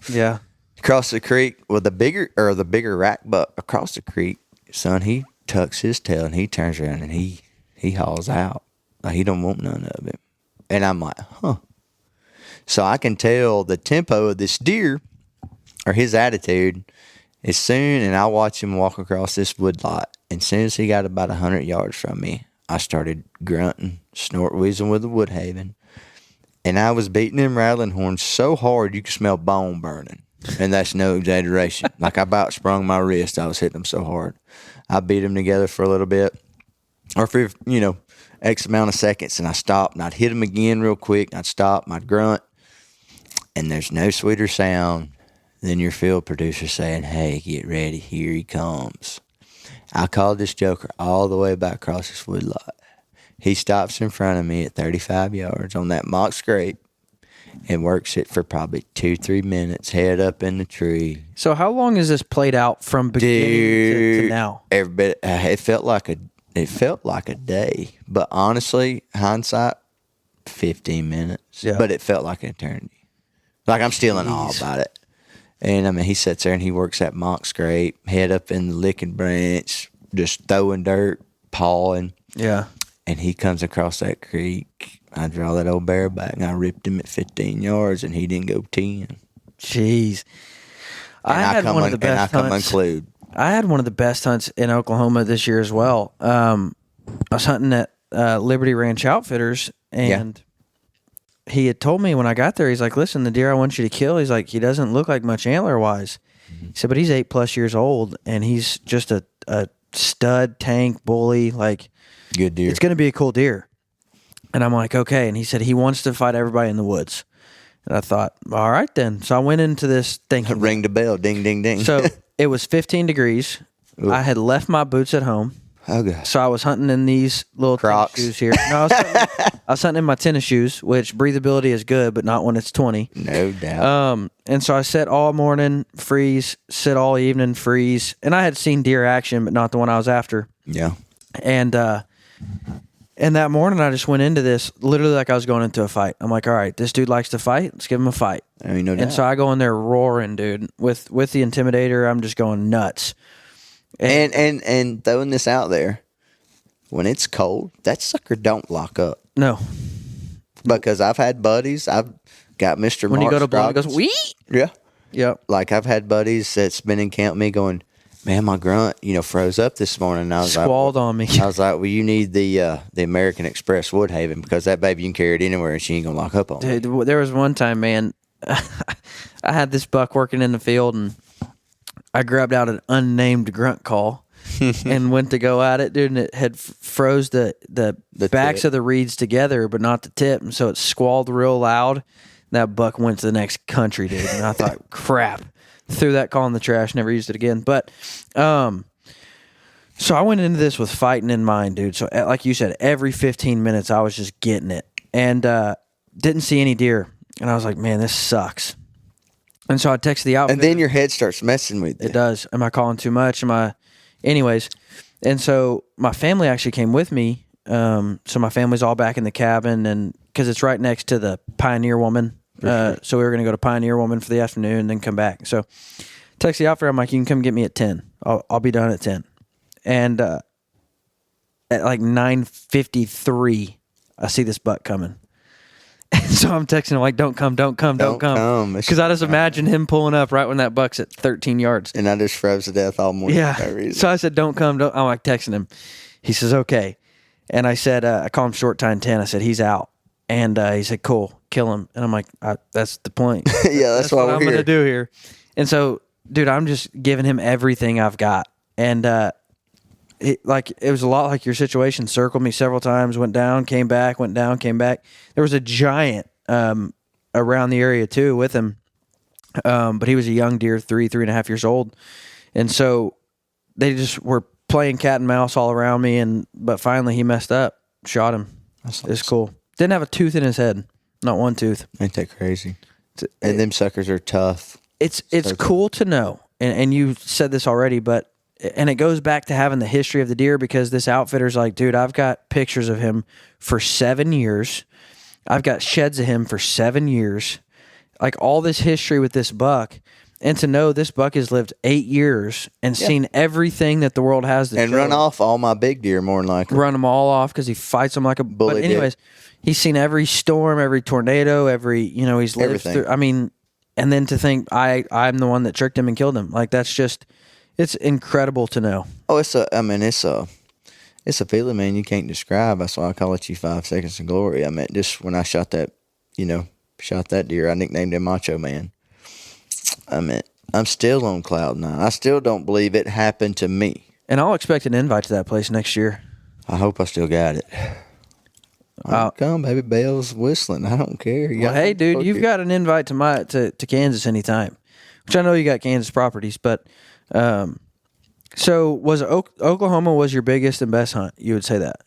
Yeah. Across the creek with the bigger rack buck across the creek, son, he tucks his tail and he turns around and he hauls out. Like, he don't want none of it. And I'm like, huh. So I can tell the tempo of this deer or his attitude as soon, and I watch him walk across this wood lot. And as soon as he got about 100 yards from me, I started grunting, snort wheezing with the Woodhaven. And I was beating them rattling horns so hard you could smell bone burning. And that's no exaggeration. Like, I about sprung my wrist. I was hitting them so hard. I beat them together for a little bit. Or for, X amount of seconds. And I stopped and I'd hit them again real quick. I'd stop and I'd grunt. And there's no sweeter sound than your field producer saying, hey, get ready. Here he comes. I called this joker all the way back across this wood lot. He stops in front of me at 35 yards on that mock scrape and works it for probably 2-3 minutes, head up in the tree. So how long is this played out from beginning to now? Every bit. It felt like a day, but honestly, hindsight, 15 minutes. Yeah. But it felt like an eternity. Like, I'm still in awe about it. And I mean, he sits there and he works that mock scrape, head up in the licking branch, just throwing dirt, pawing. Yeah. And he comes across that creek. I draw that old bear back and I ripped him at 15 yards and he didn't go 10. Jeez. I had one of the best hunts. I had one of the best hunts in Oklahoma this year as well. I was hunting at Liberty Ranch Outfitters, and he had told me when I got there, he's like, listen, the deer I want you to kill, he's like, he doesn't look like much antler-wise. Mm-hmm. He said, but he's 8+ years old, and he's just a stud, tank, bully, like, good deer. It's going to be a cool deer. And I'm like, okay. And he said he wants to fight everybody in the woods. And I thought, all right then. So I went into this thinking. Ring the bell, ding, ding, ding. So it was 15 degrees. Ooh. I had left my boots at home. Oh, God. So I was hunting in these little Crocs shoes here. No, I was hunting in my tennis shoes, which breathability is good, but not when it's 20. No doubt. And so I set all morning, freeze, sit all evening, freeze. And I had seen deer action, but not the one I was after. Yeah. And that morning I just went into this literally like I was going into a fight. I'm like, all right, this dude likes to fight. Let's give him a fight. I mean, no doubt. And so I go in there roaring, dude. With the Intimidator, I'm just going nuts. And throwing this out there, when it's cold, that sucker don't lock up. No. Because I've had buddies. I've got Mr. When you go to blow, it Scroggins. goes, wee! Yeah. Yep. Like, I've had buddies that's been in camp with me going, man, my grunt, froze up this morning. And I was Squalled on me. I was like, well, you need the American Express Woodhaven because that baby, you can carry it anywhere and she ain't going to lock up on it. Dude, there was one time, man, I had this buck working in the field, and I grabbed out an unnamed grunt call and went to go at it, dude, and it had froze the backs tip of the reeds together, but not the tip, and so it squalled real loud. That buck went to the next country, dude, and I thought, crap. Threw that call in the trash, never used it again. But so I went into this with fighting in mind, dude. So like you said, every 15 minutes I was just getting it, and didn't see any deer. And I was like, man, this sucks. And so I texted the outfit. And then your head starts messing with you. It does. Am I calling too much? Anyways. And so my family actually came with me. So my family's all back in the cabin, and because it's right next to the Pioneer Woman. So we were going to go to Pioneer Woman for the afternoon and then come back. So text the outfit. I'm like, you can come get me at 10. I'll be done at 10. And at like 9:53, I see this buck coming. And so I'm texting him like, don't come. Because I just imagine him pulling up right when that buck's at 13 yards. And I just froze to death all morning. Yeah. For no reason. So I said, don't come. I'm like texting him. He says, okay. And I said, I call him Short Time 10. I said, he's out. And he said, cool, kill him. And I'm like, that's the point. Yeah, that's what we're I'm going to do here. And so, dude, I'm just giving him everything I've got. And it was a lot like your situation. Circled me several times, went down, came back, went down, came back. There was a giant around the area too with him. But he was a young deer, 3.5 years old. And so they just were playing cat and mouse all around me. But finally he messed up, shot him. It's cool. Didn't have a tooth in his head. Not one tooth. Ain't that crazy? And them suckers are tough. It's cool to know. And you said this already, but it goes back to having the history of the deer, because this outfitter's like, dude, I've got pictures of him for 7 years. I've got sheds of him for 7 years. Like all this history with this buck. And to know this buck has lived 8 years and seen everything that the world has to and show. Run off all my big deer more than likely. Run them all off because he fights them like a bully. But anyways, he's seen every storm, every tornado, he's lived Everything. through. I mean, and then to think I'm the one that tricked him and killed him. Like that's just, it's incredible to know. Oh, it's a feeling, man, you can't describe. That's why I call it 5 seconds of glory. I mean, just when I shot that deer, I nicknamed him Macho Man. I mean, I'm still on cloud nine. I still don't believe it happened to me. And I'll expect an invite to that place next year. I hope I still got it. I'll come, baby. Bell's whistling. I don't care. Well, hey, dude, you've got an invite to Kansas anytime, which I know you got Kansas properties. But so was Oklahoma was your biggest and best hunt? You would say that?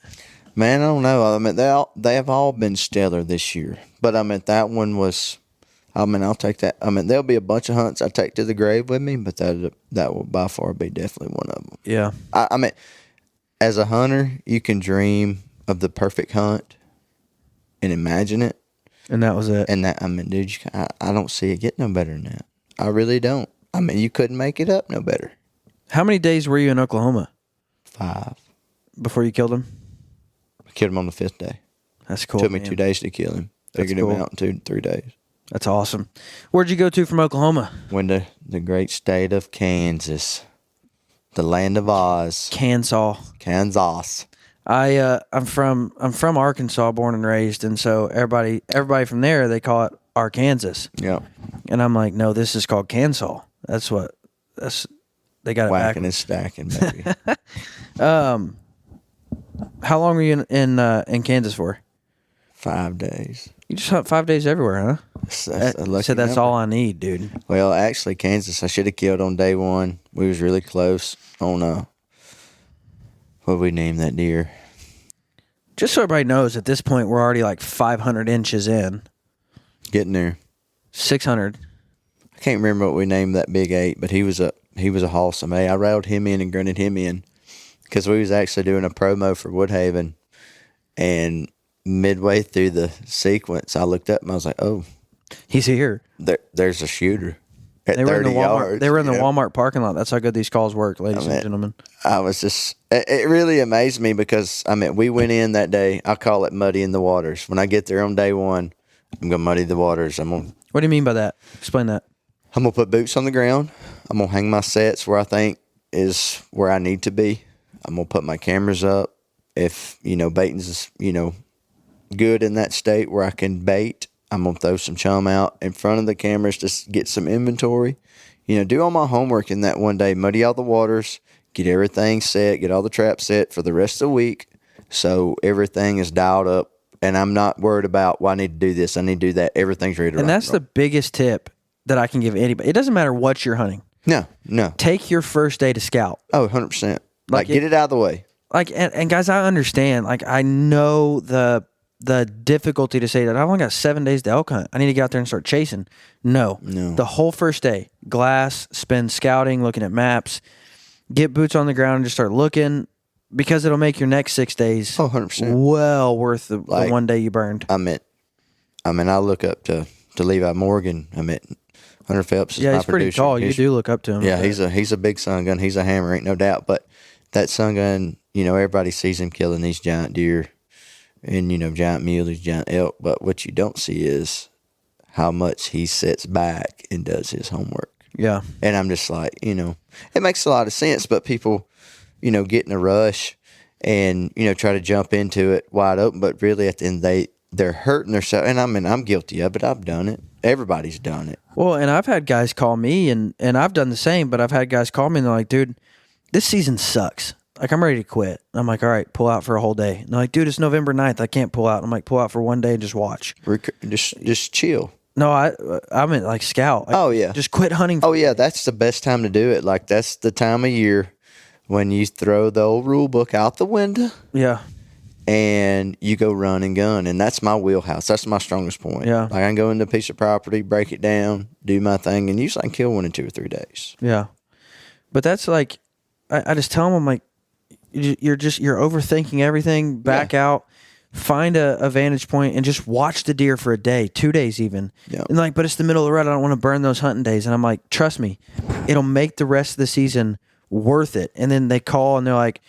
Man, I don't know. I mean, they have all been stellar this year, but I mean that one was. I mean, I'll take that. I mean, there'll be a bunch of hunts I take to the grave with me, but that will by far be definitely one of them. Yeah. I mean, as a hunter, you can dream of the perfect hunt and imagine it. And that was it. And that, I mean, dude, I don't see it getting no better than that. I really don't. I mean, you couldn't make it up no better. How many days were you in Oklahoma? 5. Before you killed him? I killed him on the 5th day. That's cool. Took me 2 days to kill him. Figured him out in 2-3 days. That's awesome. Where'd you go to from Oklahoma? Went to the great state of Kansas, the land of Oz. Kansas. I'm from Arkansas, born and raised, and so everybody from there, they call it Arkansas. Yeah. And I'm like, no, this is called Kansas. They got it whacking back. and stacking, baby. How long were you in Kansas for? 5 days. You just hunt 5 days everywhere, huh? That's a lucky said that's number. all I need, dude. Well, actually, Kansas, I should have killed on day 1. We was really close on what we named that deer. Just so everybody knows, at this point, we're already like 500 inches in. Getting there. 600. I can't remember what we named that big 8, but he was a Hawsome. Hey, I railed him in and grunted him in because we was actually doing a promo for Woodhaven, and midway through the sequence, I looked up and I was like, "Oh, he's here." There's a shooter at They were 30 in the Walmart. yards. They were in the Walmart parking lot. That's how good these calls work, ladies and gentlemen. I was just, it really amazed me because, we went in that day. I call it muddying the waters. When I get there on day one, I'm going to muddy the waters. What do you mean by that? Explain that. I'm going to put boots on the ground. I'm going to hang my sets where I think is where I need to be. I'm going to put my cameras up. If, baiting's, good in that state where I can bait, I'm going to throw some chum out in front of the cameras to get some inventory. Do all my homework in that one day, muddy all the waters, get everything set, get all the traps set for the rest of the week so everything is dialed up, and I'm not worried about, I need to do this, I need to do that. Everything's ready to rock. And that's the biggest tip that I can give anybody. It doesn't matter what you're hunting. No. Take your first day to scout. Oh, 100%. Get it out of the way. And guys, I understand. I know the difficulty to say that I've only got 7 days to elk hunt. I need to get out there and start chasing. No. The whole first day, glass, spend scouting, looking at maps, get boots on the ground and just start looking, because it'll make your next 6 days 100% well worth the 1 day you burned. I look up to Levi Morgan. Hunter Phelps is my producer. Yeah, he's pretty tall. You do look up to him. Yeah, he's a big sun gun. He's a hammer, ain't no doubt. But that sun gun, everybody sees him killing these giant deer and, giant muleys, giant elk. But what you don't see is how much he sits back and does his homework. Yeah. And I'm just like, it makes a lot of sense. But people, get in a rush and, try to jump into it wide open. But really at the end, they're hurting themselves. And I'm guilty of it. I've done it. Everybody's done it. Well, and I've had guys call me, and I've done the same, but I've had guys call me and they're like, dude, this season sucks. I'm ready to quit. I'm like, all right, pull out for a whole day. And they're like, dude, it's November 9th. I can't pull out. I'm like, pull out for 1 day and just watch. Just chill. No, I meant scout. Oh, yeah. Just quit hunting. Oh, yeah, that's the best time to do it. That's the time of year when you throw the old rule book out the window. Yeah. And you go run and gun, and that's my wheelhouse. That's my strongest point. Yeah. I can go into a piece of property, break it down, do my thing, and usually I can kill one in 2 or 3 days. Yeah. But that's I just tell them, I'm like, you're overthinking everything. Back out, find a vantage point, and just watch the deer for a day, 2 days even. Yeah. And but it's the middle of the rut. I don't want to burn those hunting days. And I'm like, trust me, it'll make the rest of the season worth it. And then they call and they're like,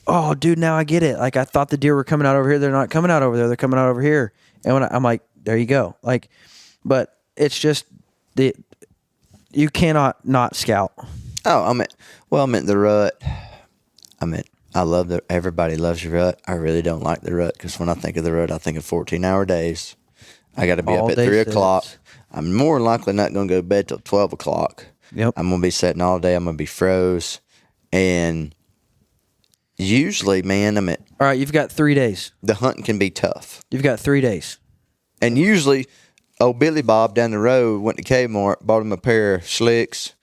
oh, dude, now I get it. I thought the deer were coming out over here. They're not coming out over there. They're coming out over here. And when I'm like, there you go. But it's just you cannot not scout. Oh, I meant the rut. I love everybody loves the rut. I really don't like the rut because when I think of the rut, I think of 14-hour days. I got to be up at 3 o'clock. I'm more than likely not going to go to bed till 12 o'clock. Yep. I'm going to be sitting all day. I'm going to be froze. And usually, man, all right, you've got 3 days. The hunting can be tough. You've got 3 days. And usually, old Billy Bob down the road went to Kmart, bought him a pair of slicks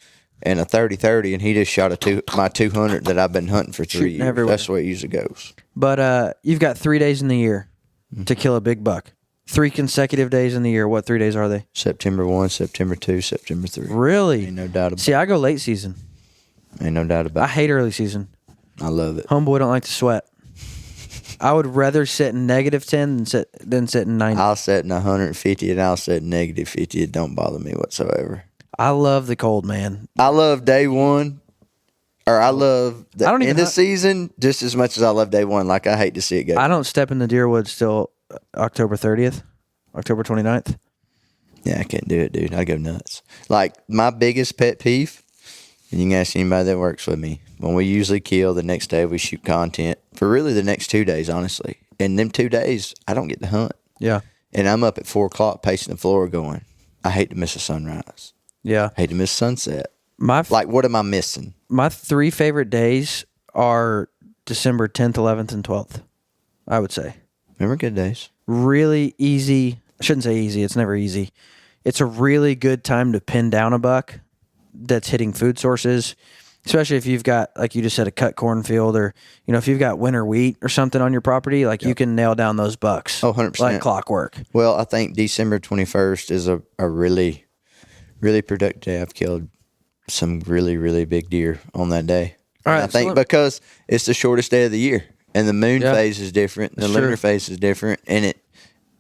and a 30-30, and he just shot my 200 that I've been hunting for 3 years. Everywhere. That's the way it usually goes. But you've got 3 days in the year to kill a big buck. 3 consecutive days in the year. What 3 days are they? September 1, September 2, September 3. Really? Ain't no doubt about it. See, I go late season. Ain't no doubt about it. I hate early season. I love it. Homeboy don't like to sweat. I would rather sit in -10 than sit in 90. I'll sit in 150 and I'll sit in -50. It don't bother me whatsoever. I love the cold, man. I love day one, or I love the end of season just as much as I love day one. I hate to see it go. I don't step in the deer woods till October 30th, October 29th. Yeah, I can't do it, dude. I go nuts. My biggest pet peeve, and you can ask anybody that works with me, when we usually kill, the next day we shoot content for really the next 2 days, honestly. And them 2 days, I don't get to hunt. Yeah. And I'm up at 4 o'clock pacing the floor going, I hate to miss a sunrise. Yeah. I hate to miss sunset. What am I missing? My 3 favorite days are December 10th, 11th, and 12th, I would say. Remember good days. Really easy. I shouldn't say easy. It's never easy. It's a really good time to pin down a buck that's hitting food sources. especially if you've got, like you just said, a cut cornfield, or if you've got winter wheat or something on your property, like you can nail down those bucks. Oh, 100%. Like clockwork. Well, I think December 21st is a really, really productive day. I've killed some really, really big deer on that day. All right, I think because it's the shortest day of the year, and the moon phase is different, the lunar phase is different, and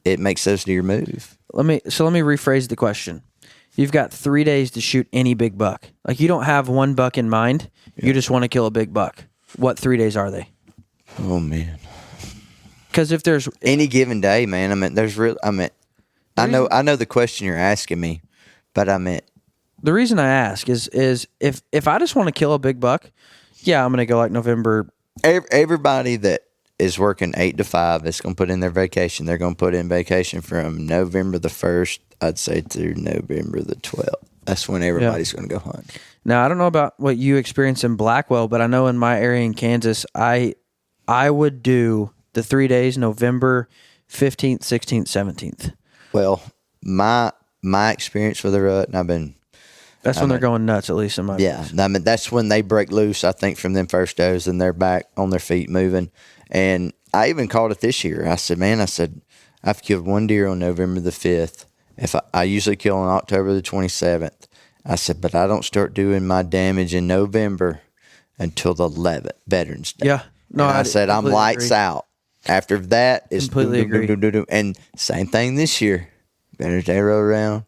it makes those deer move. Let me rephrase the question. You've got 3 days to shoot any big buck. Like, you don't have one buck in mind. You just want to kill a big buck. What 3 days are they? Oh man. Because if there's any given day, man, I know the question you're asking me, but the reason I ask is if I just want to kill a big buck, yeah, I'm going to go like November. Everybody that is working 8 to 5 is going to put in their vacation. They're going to put in vacation from November the 1st, I'd say, through November the 12th. That's when everybody's going to go hunt. Now, I don't know about what you experience in Blackwell, but I know in my area in Kansas, I would do the 3 days, November 15th, 16th, 17th. Well, my experience with the rut, and that's when they're going nuts, at least in my place. That's when they break loose, I think, from them first does, and they're back on their feet moving. And I even called it this year. I said, I've killed one deer on November the 5th. I usually kill on October the 27th. I said, but I don't start doing my damage in November until the 11th, Veterans Day. Yeah. No, I said, I'm lights out. After that, it's completely agree. And same thing this year. Veterans Day roll around.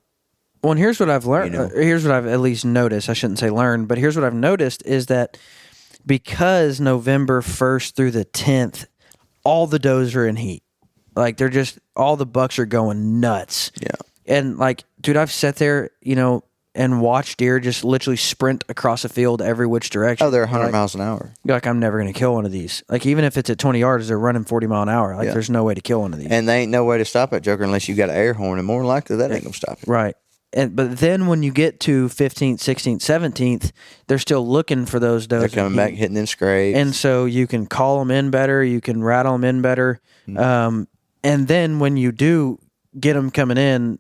Well, and here's what I've learned. Here's what I've at least noticed. I shouldn't say learned, but here's what I've noticed is that because November 1st through the 10th, all the does are in heat. Like, they're just, all the bucks are going nuts. Yeah. And like, dude, I've sat there, and watched deer just literally sprint across a field every which direction. Oh, they're 100 miles an hour. You're like, I'm never going to kill one of these. Like, even if it's at 20 yards, they're running 40 mile an hour. Like, there's no way to kill one of these. And they ain't no way to stop that joker unless you got an air horn, and more than likely that ain't going to stop it. Right. But then when you get to 15th, 16th, 17th, they're still looking for those does. They're coming back, hitting them scrapes. And so you can call them in better. You can rattle them in better. Mm-hmm. And then when you do get them coming in,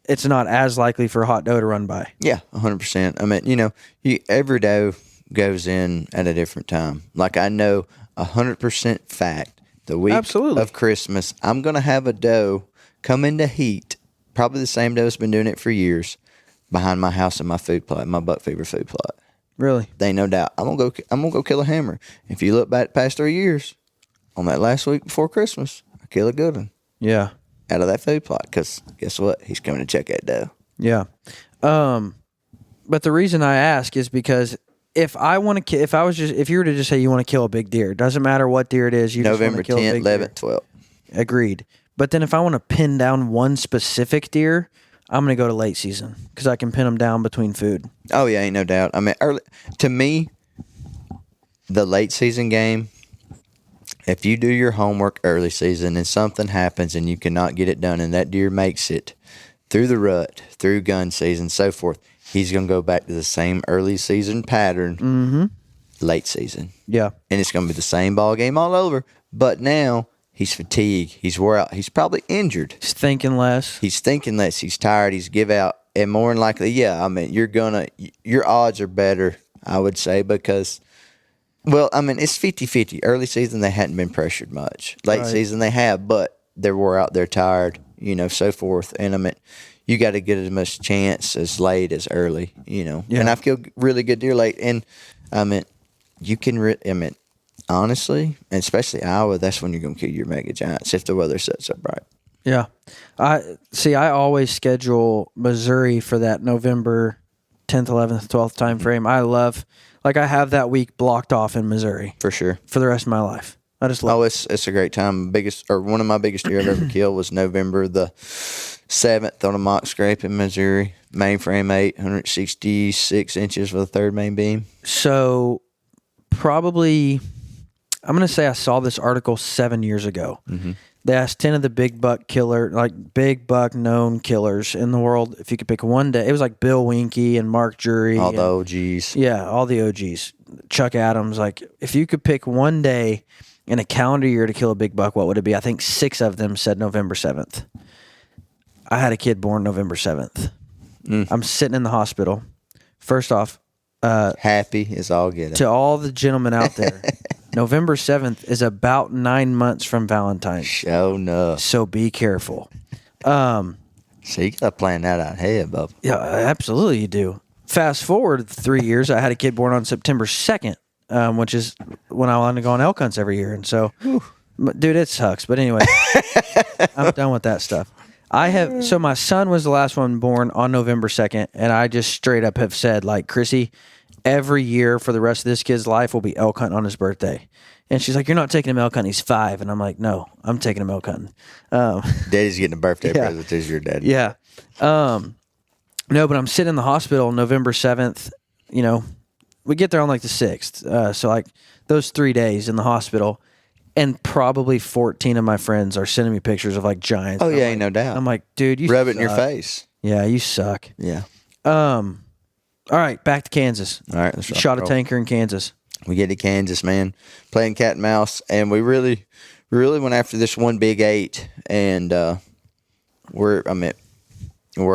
it's not as likely for a hot doe to run by. Yeah, 100%. Every doe goes in at a different time. Like, I know 100% fact, the week of Christmas, I'm going to have a doe come into heat. Probably the same doe's been doing it for years, behind my house and my food plot, my buck fever food plot. Really? They ain't no doubt. I'm gonna go kill a hammer. If you look back past 3 years, on that last week before Christmas, I kill a good one. Yeah. Out of that food plot, because guess what? He's coming to check that doe. Yeah. But the reason I ask is because if I want to, if you were to just say you want to kill a big deer, it doesn't matter what deer it is. You November just want to kill 10th, a big 11th, deer. 12th. Agreed. But then if I want to pin down one specific deer, I'm going to go to late season because I can pin them down between food. Oh, yeah, ain't no doubt. I mean, to me, the late season game, if you do your homework early season and something happens and you cannot get it done and that deer makes it through the rut, through gun season, so forth, he's going to go back to the same early season pattern late season. Yeah. And it's going to be the same ball game all over. But now he's fatigued. He's wore out. He's probably injured. He's thinking less. He's tired. He's give out. And more than likely, your odds are better, I would say, because, it's 50-50. Early season, they hadn't been pressured much. Late season, they have, but they're wore out. They're tired, so forth. And, you got to get as much chance as late as early, Yeah. And I've killed really good deer late. And, you can, honestly, and especially Iowa, that's when you're going to kill your mega giants if the weather sets up right. Yeah. I always schedule Missouri for that November 10th, 11th, 12th time frame. I have that week blocked off in Missouri. For sure. For the rest of my life. I just love it. It's a great time. One of my biggest deer I've ever killed was November the 7th on a mock scrape in Missouri. Mainframe 8, 166 inches with a third main beam. So probably, I'm going to say I saw this article 7 years ago. Mm-hmm. They asked 10 of the big buck known killers in the world if you could pick one day. It was like Bill Winke and Mark Jury. All the OGs. Yeah, all the OGs. Chuck Adams. Like, if you could pick one day in a calendar year to kill a big buck, what would it be? I think 6 of them said November 7th. I had a kid born November 7th. I'm sitting in the hospital. First off, Happy is all good. To all the gentlemen out there, November 7th is about 9 months from Valentine's. Sure enough. So be careful. So you got to plan that out ahead, Bubba. Yeah, absolutely you do. Fast forward 3 years, I had a kid born on September 2nd, which is when I wanted to go on elk hunts every year. And so, dude, it sucks. But anyway, I'm done with that stuff. So my son was the last one born on November 2nd, and I just straight up have said, like, Chrissy, every year for the rest of this kid's life will be elk hunting on his birthday. And she's like, you're not taking him elk hunting. He's 5. And I'm like, no, I'm taking him elk hunting. Daddy's getting a birthday present as your dad. Yeah. No, but I'm sitting in the hospital November 7th. You know, we get there on like the 6th. So like those 3 days in the hospital, and probably 14 of my friends are sending me pictures of like giants. Oh, yeah, like, no doubt. I'm like, dude, you rub suck. it in your face. Yeah, you suck. Yeah. All right, back to Kansas. All right, let's shot a tanker in Kansas. We get to Kansas, man, playing cat and mouse, and we really went after this one big 8, and we're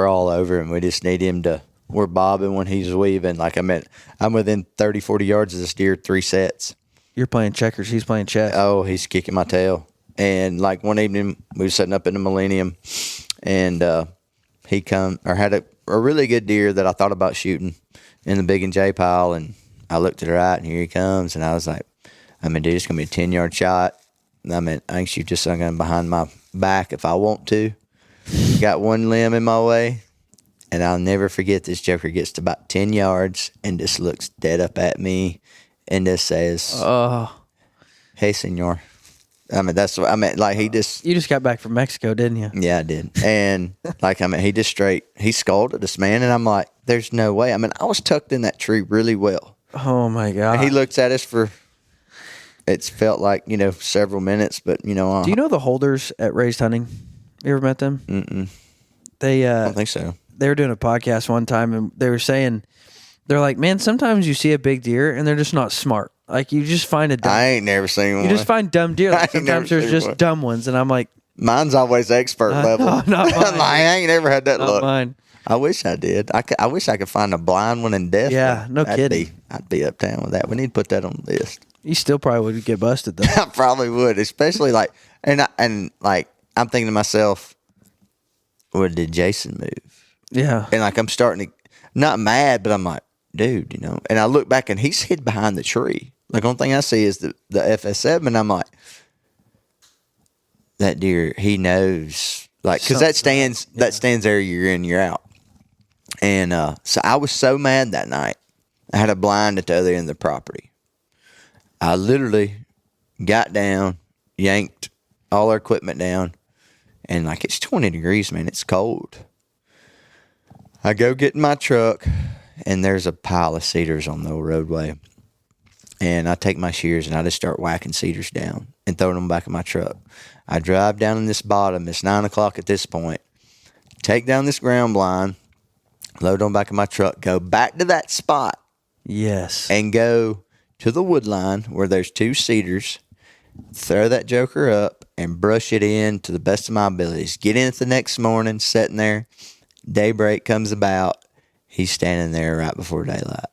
all over him. We just need him to. We're bobbing when he's weaving. Like I'm within 30, 40 yards of this deer 3 sets. You're playing checkers. He's playing chess. Oh, he's kicking my tail. And like one evening, we were setting up in the Millennium, and he had a really good deer that I thought about shooting in the Big and J pile, and I looked to the right, and here he comes, and I was like, dude, it's gonna be a 10-yard shot. I can shoot this gun behind my back if I want to. Got one limb in my way, and I'll never forget this joker gets to about 10 yards and just looks dead up at me and just says, hey, senor. That's what I meant. Like, he just. You just got back from Mexico, didn't you? Yeah, I did. And, he scolded us, man. And I'm like, there's no way. I was tucked in that tree really well. Oh, my God. And he looks at us for, it's felt like, several minutes, but, Do you know the holders at Raised Hunting? You ever met them? Mm-mm. I don't think so. They were doing a podcast one time, and they were saying, they're like, man, sometimes you see a big deer, and they're just not smart. Like, you just find a dumb. I ain't never seen one. You just find dumb deer. Like, sometimes there's just dumb ones, and I'm like. Mine's always expert level. No, not mine. I ain't never had that not luck. Mine. I wish I did. I wish I could find a blind one in death. Yeah, no kidding. I'd be uptown with that. We need to put that on the list. You still probably would get busted, though. I probably would, especially like, and I'm thinking to myself, well, did Jason move? Yeah. And like, I'm starting to, not mad, but I'm like, dude, and I look back and he's hid behind the tree. Like, only thing I see is the FS7, and I'm like, that deer, he knows, like, because that stands there year in, year out. And so I was so mad that night. I had a blind at the other end of the property. I literally got down, yanked all our equipment down, and like, it's 20 degrees, man. It's cold. I go get in my truck, and there's a pile of cedars on the roadway. And I take my shears, and I just start whacking cedars down and throwing them back in my truck. I drive down in this bottom. It's 9 o'clock at this point. Take down this ground blind, load them back in my truck, go back to that spot. Yes. And go to the wood line where there's 2 cedars, throw that joker up, and brush it in to the best of my abilities. Get in it the next morning, sitting there. Daybreak comes about. He's standing there right before daylight.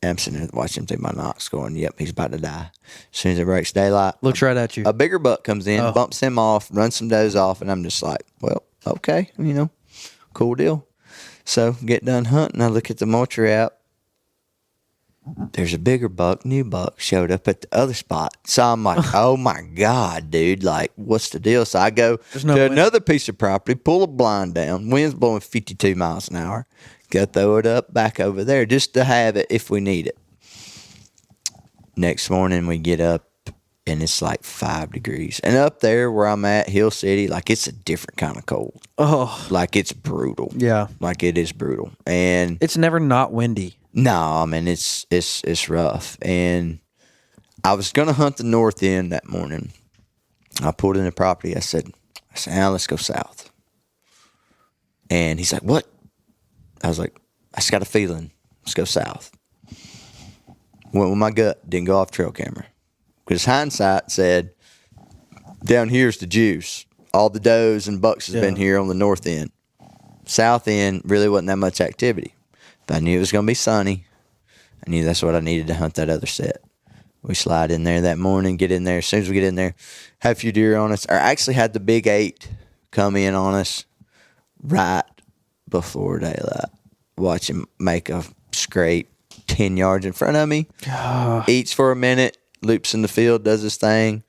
And I'm sitting there watching him through my knocks going, yep, he's about to die. As soon as it breaks daylight. Looks right at you. A bigger buck comes in, bumps him off, runs some does off, and I'm just like, well, okay, cool deal. So get done hunting. I look at the mortuary app. There's a bigger buck, new buck, showed up at the other spot. So I'm like, oh my God, dude, like, what's the deal? So I go to another piece of property, pull a blind down, wind's blowing 52 miles an hour, go throw it up back over there just to have it if we need it. Next morning we get up and it's like 5 degrees. And up there where I'm at, Hill City, like, it's a different kind of cold. Oh. Like, it's brutal. Yeah. Like, it is brutal. And it's never not windy. No, it's rough. And I was going to hunt the north end that morning. I pulled in the property. I said, let's go south. And he's like, what? I was like, I just got a feeling. Let's go south. Went with my gut. Didn't go off trail camera. Because hindsight said, down here's the juice. All the does and bucks has been here on the north end. South end really wasn't that much activity. But I knew it was going to be sunny. I knew that's what I needed to hunt that other set. We slide in there that morning, get in there. As soon as we get in there, had a few deer on us. Or actually had the big 8 come in on us right before daylight. Watch him make a scrape 10 yards in front of me. Eats for a minute, loops in the field, does his thing,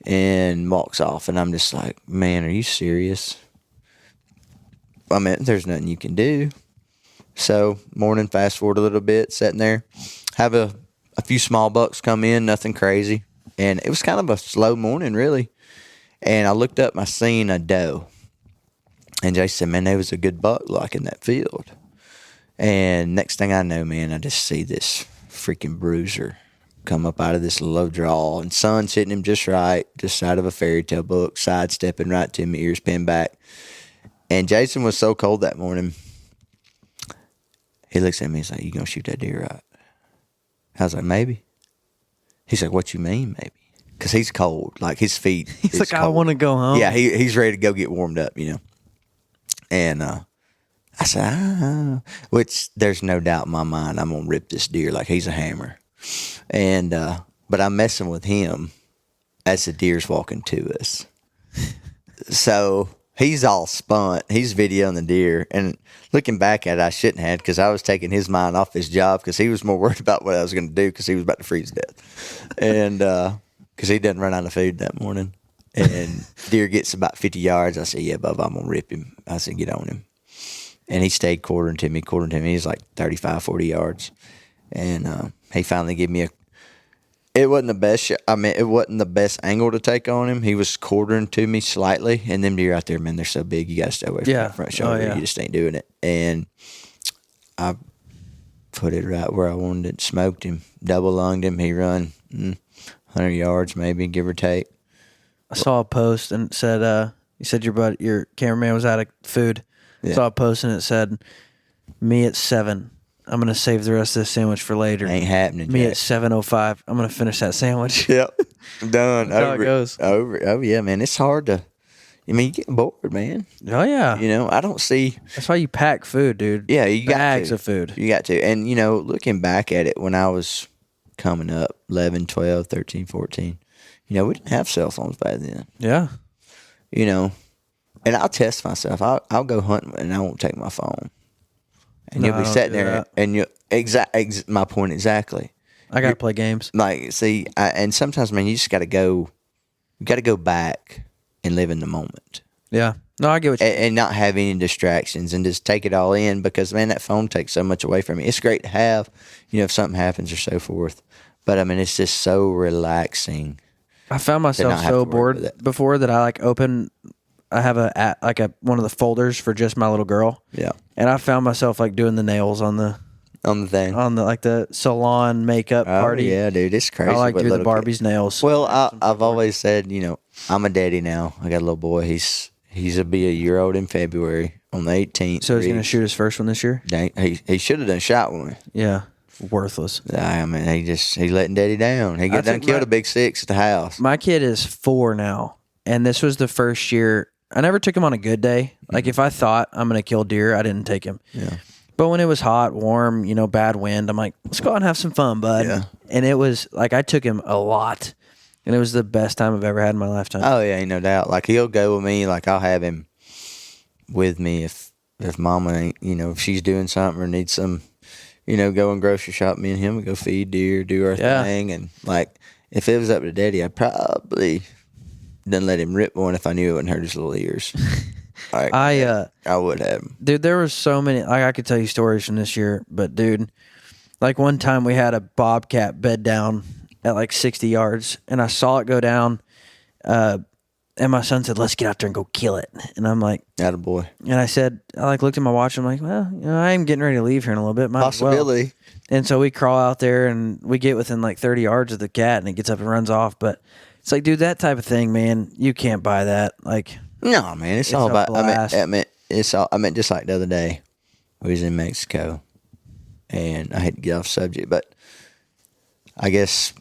and walks off. And I'm just like, man, are you serious? I mean, there's nothing you can do. So, morning, fast forward a little bit, sitting there. Have a few small bucks come in, nothing crazy. And it was kind of a slow morning, really. And I looked up and I seen a doe. And Jay said, man, there was a good buck like in that field. And next thing I know, man, I just see this freaking bruiser come up out of this low draw. And sun's hitting him just right, just side of a fairy tale book, sidestepping right to me, ears pinned back. And Jason was so cold that morning. He looks at me, he's like, you going to shoot that deer right? I was like, maybe. He's like, what you mean, maybe? Because he's cold. Like, his feet He's like, cold. I want to go home. Yeah, he's ready to go get warmed up, you know. And I said, which there's no doubt in my mind I'm going to rip this deer like he's a hammer. And but I'm messing with him as the deer's walking to us. So he's all spun. He's videoing the deer. And looking back at it, I shouldn't have, because I was taking his mind off his job, because he was more worried about what I was going to do, because he was about to freeze to death. And because he didn't run out of food that morning. And deer gets about 50 yards. I said, yeah, Bubba, I'm going to rip him. I said, get on him. And he stayed quartering to me. He's like 35, 40 yards. And he finally gave me it wasn't the best shot. I mean, it wasn't the best angle to take on him. He was quartering to me slightly. And them deer out there, man, they're so big, you got to stay away from the front shoulder. You just ain't doing it. And I put it right where I wanted it, smoked him, double lunged him. He run 100 yards maybe, give or take. I saw a post and it said, you said your cameraman was out of food. Yeah. Saw a post and it said, me at 7. I'm going to save the rest of this sandwich for later. Ain't happening, Me Jack. at 7:05. I'm going to finish that sandwich. Yep. Done. That's how it goes. Oh, yeah, man. It's hard to, I mean, you get bored, man. Oh, yeah. You know, I don't see. That's why you pack food, dude. Yeah, you got to. Bags of food. You got to. And, you know, looking back at it when I was coming up, 11, 12, 13, 14, you know, we didn't have cell phones back then. Yeah. You know, and I'll test myself. I'll go hunting and I won't take my phone. And you'll be sitting there and you my point exactly. I got to play games. Like, see, and sometimes, man, you just got to go, you got to go back and live in the moment. Yeah. No, I get what you mean. And not have any distractions and just take it all in, because, man, that phone takes so much away from me. It's great to have, you know, if something happens or so forth. But, I mean, it's just so relaxing. I found myself so bored before that I I have one of the folders for just my little girl. Yeah. And I found myself like doing the nails on the thing. On the salon makeup party. Yeah, dude, it's crazy. I like doing the Barbie's nails. Well, I've always said, you know, I'm a daddy now. I got a little boy. He's gonna be a year old in February on the 18th. So he's gonna shoot his first one this year? He should have done shot one. Yeah. Worthless. I mean, he's letting daddy down. He got done killed a big 6 at the house. My kid is 4 now, and this was the first year. I never took him on a good day. Like, if I thought I'm going to kill deer, I didn't take him. Yeah. But when it was hot, warm, you know, bad wind, I'm like, let's go out and have some fun, bud. Yeah. And it was, like, I took him a lot. And it was the best time I've ever had in my lifetime. Oh, yeah, no doubt. Like, he'll go with me. Like, I'll have him with me if mama ain't, you know, if she's doing something or needs some, you know, go and grocery shop. Me and him would go feed deer, do our thing. And, like, if it was up to daddy, I'd probably didn't let him rip one if I knew it wouldn't hurt his little ears. Like, I would have him. Dude, there was so many. Like, I could tell you stories from this year, but dude, like one time we had a bobcat bed down at like 60 yards, and I saw it go down. And my son said, "Let's get out there and go kill it." And I'm like, "Attaboy." And I said, I like looked at my watch. I'm like, well, you know, I am getting ready to leave here in a little bit. Might Possibility. As well. And so we crawl out there and we get within like 30 yards of the cat, and it gets up and runs off. But it's like, dude, that type of thing, man, you can't buy that. Like, no, man, it's all about. I mean, it's all. I mean, just like the other day, we was in Mexico, and I hate to get off subject, but I guess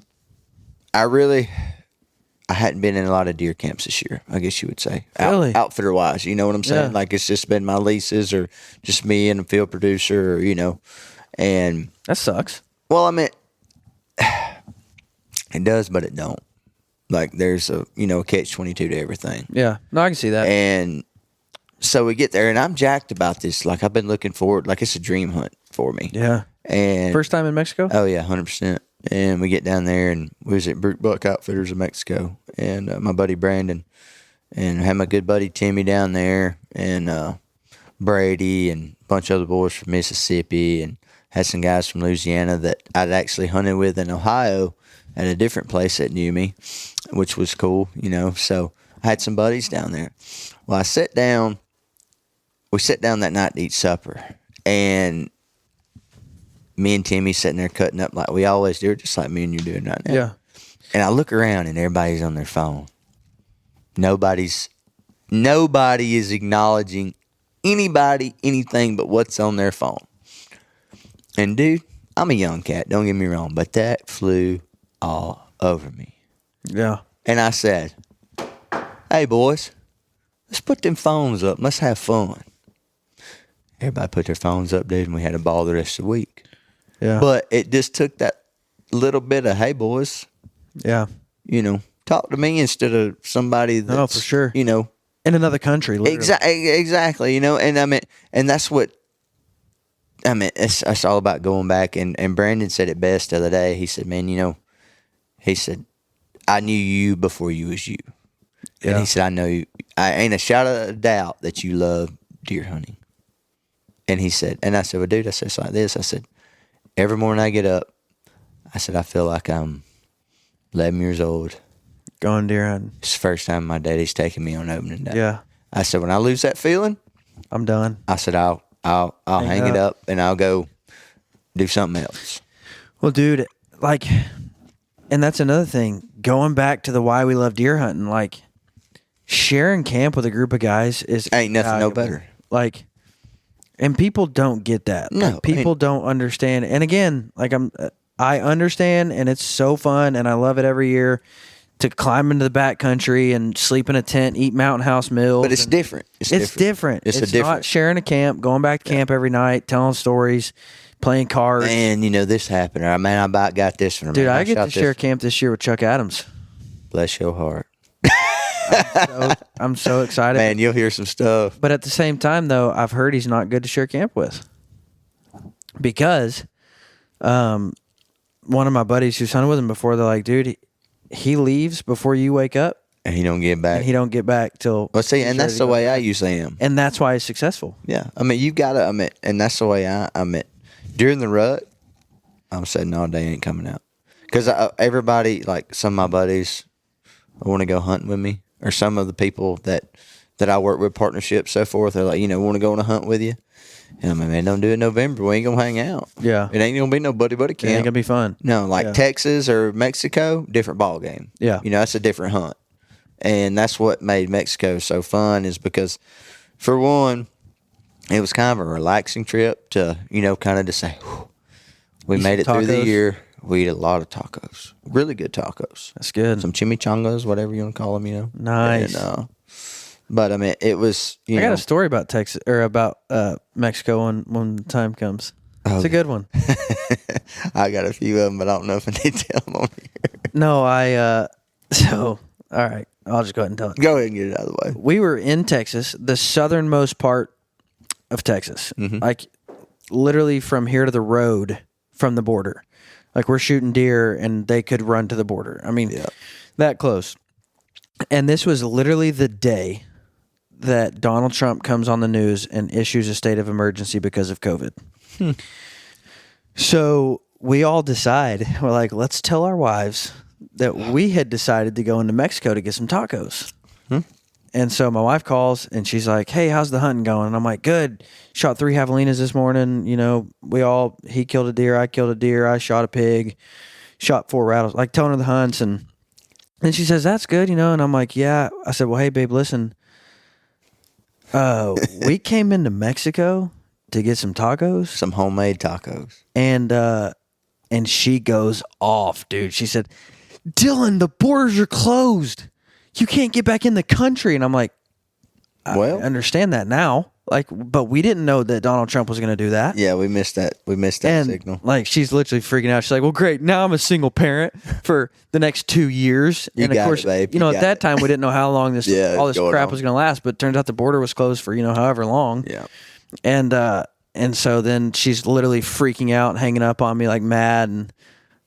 I hadn't been in a lot of deer camps this year, I guess you would say. Really? Outfitter wise, you know what I'm saying? Yeah. Like, it's just been my leases or just me and a field producer, or, you know, and that sucks. Well, I mean, it does, but it don't. Like, there's a catch-22 to everything. Yeah. No, I can see that. And so we get there, and I'm jacked about this. Like, I've been looking forward. Like, it's a dream hunt for me. Yeah. And First time in Mexico? Oh, yeah, 100%. And we get down there, and we was at Brook Buck Outfitters in Mexico. And my buddy Brandon, and had my good buddy Timmy down there, and Brady, and a bunch of other boys from Mississippi, and had some guys from Louisiana that I'd actually hunted with in Ohio at a different place that knew me, which was cool, So I had some buddies down there. Well, we sat down that night to eat supper, and me and Timmy sitting there cutting up like we always do, just like me and you doing right now. Yeah. And I look around, and everybody's on their phone. Nobody is acknowledging anybody, anything but what's on their phone. And dude, I'm a young cat, don't get me wrong, but that flew all over me. Yeah. And I said, hey boys, let's put them phones up. Let's have fun. Everybody put their phones up, dude, and we had a ball the rest of the week. Yeah. But it just took that little bit of, hey boys, yeah. Talk to me instead of somebody that's, No, for sure. In another country, literally. Exactly, and I mean, and that's what, I mean, it's all about going back, and Brandon said it best the other day. He said, man, he said, I knew you before you was you. Yeah. And he said, I know you, I ain't a shadow of doubt that you love deer hunting. And he said, and I said, well, dude, I said, it's like this. I said, every morning I get up, I said, I feel like I'm 11 years old. Going deer hunting. It's the first time my daddy's taking me on opening day. Yeah. I said, when I lose that feeling, I'm done. I said, I'll hang it up and I'll go do something else. Well, dude, like, and that's another thing. Going back to the why we love deer hunting, like, sharing camp with a group of guys is ain't nothing valuable. no better. Like, and people don't get that. No, like, people don't understand. And again, like, I understand, and it's so fun, and I love it every year to climb into the backcountry and sleep in a tent, eat Mountain House meals. But it's different. It's different. It's different. not sharing a camp, going back to camp every night, telling stories, playing cards. And this happened. Or, man, I about got this one. Dude, man, I get to share this. camp this year with Chuck Adams. Bless your heart. I'm so excited. Man, you'll hear some stuff. But at the same time, though, I've heard he's not good to share camp with. Because one of my buddies who's hunted with him before, they're like, dude, he leaves before you wake up. And he don't get back. And he don't get back till... Well, see, and that's the way I usually am. And that's why he's successful. Yeah. I mean, you got to, and that's the way I'm at. During the rut, I'm saying, no, they ain't coming out. Because everybody, like some of my buddies, want to go hunting with me. Or some of the people that I work with, partnerships, so forth, they're like, want to go on a hunt with you. And I'm like, man, don't do it in November. We ain't going to hang out. Yeah. It ain't going to be no buddy camp. It ain't going to be fun. No, like Texas or Mexico, different ball game. Yeah. That's a different hunt. And that's what made Mexico so fun is because, for one, it was kind of a relaxing trip to, kind of to say, we made it through the year. We ate a lot of tacos. Really good tacos. That's good. Some chimichangas, whatever you want to call them, Nice. And, but, I mean, it was, I got a story about Texas, or about Mexico when the time comes. It's a good one. I got a few of them, but I don't know if I need to tell them on here. No, so, all right. I'll just go ahead and tell it. Go ahead and get it out of the way. We were in Texas, the southernmost part of Texas. Mm-hmm. Like, literally from here to the road from the border. Like, we're shooting deer, and they could run to the border. I mean, that close. And this was literally the day that Donald Trump comes on the news and issues a state of emergency because of COVID. So we all decide, we're like, let's tell our wives that we had decided to go into Mexico to get some tacos. And so my wife calls, and she's like, hey, how's the hunting going? And I'm like, good. Shot 3 javelinas this morning. He killed a deer, I killed a deer, I shot a pig, shot 4 rattles, like telling her the hunts. And she says, that's good, And I'm like, yeah. I said, well, hey, babe, listen. We came into Mexico to get some tacos. Some homemade tacos. And she goes off, dude. She said, Dylan, the borders are closed. You can't get back in the country. And I'm like, Well, I understand that now. Like, but we didn't know that Donald Trump was going to do that. yeah, we missed that. We missed that And signal. like, she's literally freaking out. She's like, "Well, great. Now I'm a single parent for the next 2 years." You And of got course, it, babe. you know, You at got that it. time we didn't know how long this Yeah, all this going crap on. was going to last. But it turns out the border was closed for however long. Yeah. And so then she's literally freaking out and hanging up on me like mad. And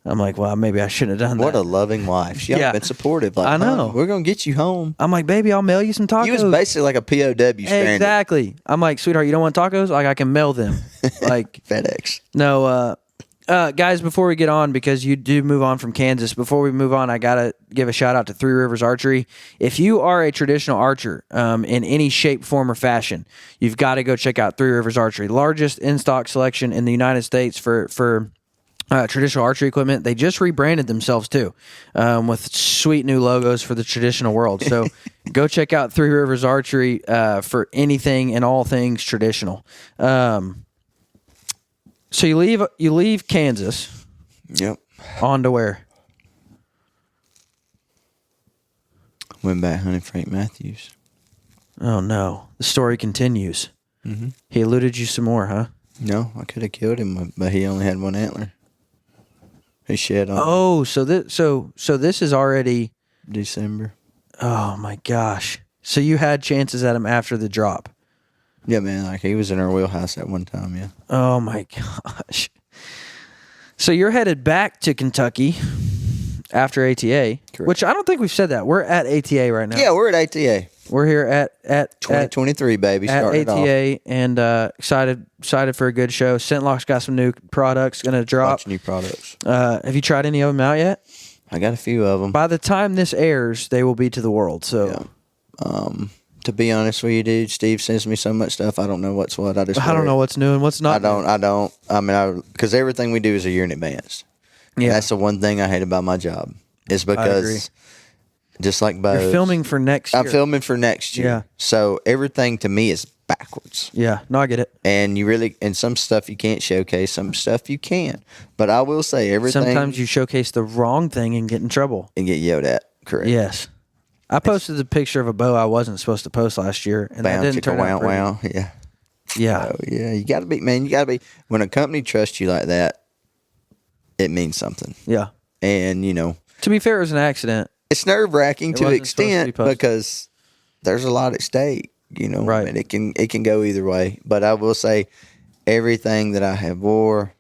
I'm like, well, maybe I shouldn't have done What that. a loving wife. She Yeah. been supportive. Like, I know. "Honey, we're going to get you home." I'm like, baby, I'll mail you some tacos. You was basically like a POW stranded. Exactly. I'm like, sweetheart, you don't want tacos? Like, I can mail them. Like, FedEx. no, guys, before we get on, because you do move on from Kansas, before we move on, I got to give a shout out to Three Rivers Archery. If you are a traditional archer in any shape, form, or fashion, you've got to go check out Three Rivers Archery. Largest in-stock selection in the United States for traditional archery equipment. They just rebranded themselves too, with sweet new logos for the traditional world. So go check out Three Rivers Archery for anything and all things traditional. So you leave Kansas Yep. on to where? Went back hunting Frank Matthews. Oh no, the story continues. Mm-hmm. He eluded you some more, huh? No, I could have killed him, but he only had one antler. He shed on Oh, so this is already. December. Oh my gosh! So you had chances at him after the drop. Yeah, man. Like, he was in our wheelhouse at one time, yeah. Oh my gosh! So you're headed back to Kentucky after ATA, Correct. which I don't think we've said that. We're at ATA right now. Yeah, we're at ATA. We're here at 2023, baby. at Starting it off. ATA, and excited for a good show. Scentlock's got some new products going to drop. Bunch of new products. Have you tried any of them out yet? I got a few of them. By the time this airs, they will be to the world. So Yeah. To be honest with you, dude, Steve sends me so much stuff. I don't know what's what. I don't know what's new and what's not. I don't. I mean, because everything we do is a year in advance. Yeah. That's the one thing I hate about my job. Is agree. because just like Bo's, You're filming for next year. I'm filming for next year. Yeah. So everything to me is backwards. Yeah, no, I get it. And some stuff you can't showcase, some stuff you can. But I will say everything. Sometimes you showcase the wrong thing and get in trouble. and get yelled at. Correct. Yes. I posted the picture of a bow I wasn't supposed to post last year, and that Bow, didn't chicka, turn out wow, pretty. wow. Yeah. Yeah. Oh, yeah. You got to be, man. You got to be. When a company trusts you like that, it means something. Yeah. And To be fair, it was an accident. it's nerve wracking It to an wasn't supposed to be extent posted. because there's a lot at stake. Right. And it can go either way. But I will say, everything that I have wore,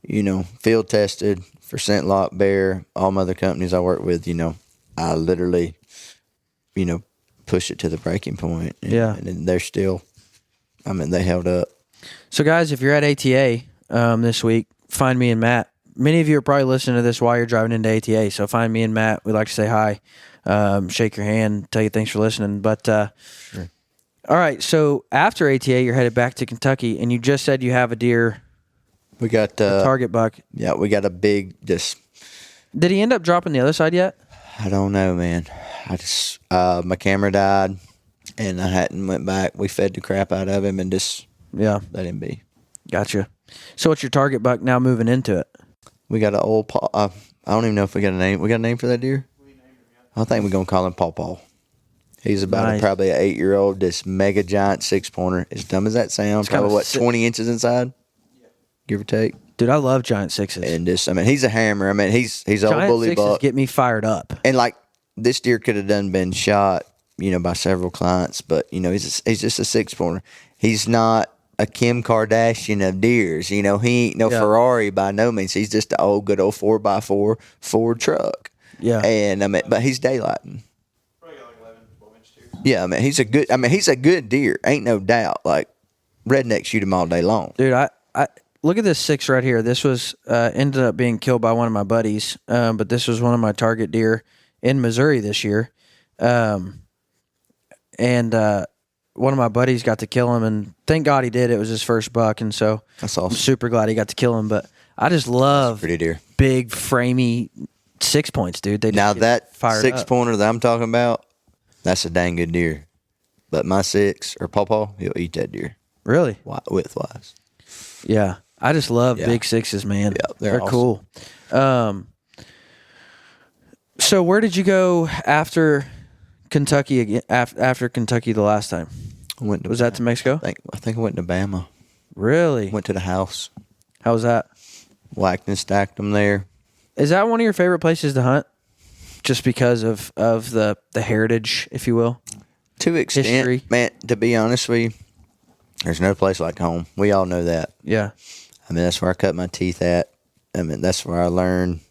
field tested for Scentlock, Bear, all my other companies I work with. I literally, push it to the breaking point. Yeah. And they're still. I mean, they held up. So, guys, if you're at ATA this week, find me and Matt. Many of you are probably listening to this while you're driving into ATA, so find me and Matt. We'd like to say hi, shake your hand, tell you thanks for listening. But, Sure. All right, so after ATA, you're headed back to Kentucky, and you just said you have a deer, We got a target buck. Yeah, we got a big. Did he end up dropping the other side yet? I don't know, man. I just my camera died, and I hadn't went back. We fed the crap out of him and just Yeah, let him be. gotcha. So what's your target buck now moving into it? We got an old Paw. I don't even know if we got a name. We got a name for that deer? I think we're going to call him Paw Paw. He's about Nice. probably an 8-year-old, this mega giant 6-pointer. As dumb as that sounds, kinda probably, sick. 20 inches inside? Give or take. Dude, I love giant sixes. And this, I mean, he's a hammer. I mean, he's an old Giant bully sixes buck. get me fired up. And, like, this deer could have been shot, by several clients, but, he's just a 6-pointer. He's not a Kim Kardashian of deers. He ain't no Yeah. Ferrari by no means. He's just an good old 4x4 Ford truck. Yeah. And, I mean, but he's daylighting. Yeah, I mean, he's a good deer. Ain't no doubt. Like, rednecks shoot him all day long. Dude, I look at this 6 right here. This was ended up being killed by one of my buddies, but this was one of my target deer in Missouri this year. And one of my buddies got to kill him, and thank God he did. It was his first buck, and so That's I'm awesome. super glad he got to kill him. But I just love Pretty deer. big, framey 6 points, dude. They just Now, get that fired 6-pointer that I'm talking about, that's a dang good deer. But my 6, or Pawpaw, he'll eat that deer. Really? Width-wise. Yeah. I just love Yeah. big 6s, man. Yeah, they're they're cool. So where did you go after Kentucky again? After Kentucky the last time? Was that to Mexico? I think I went to Bama. Really? Went to the house. How was that? Whacked and stacked them there. Is that one of your favorite places to hunt? Just because of the heritage, if you will? To extent, History. man, to be honest with you, there's no place like home. We all know that. Yeah. I mean, that's where I cut my teeth at. I mean, that's where I learned.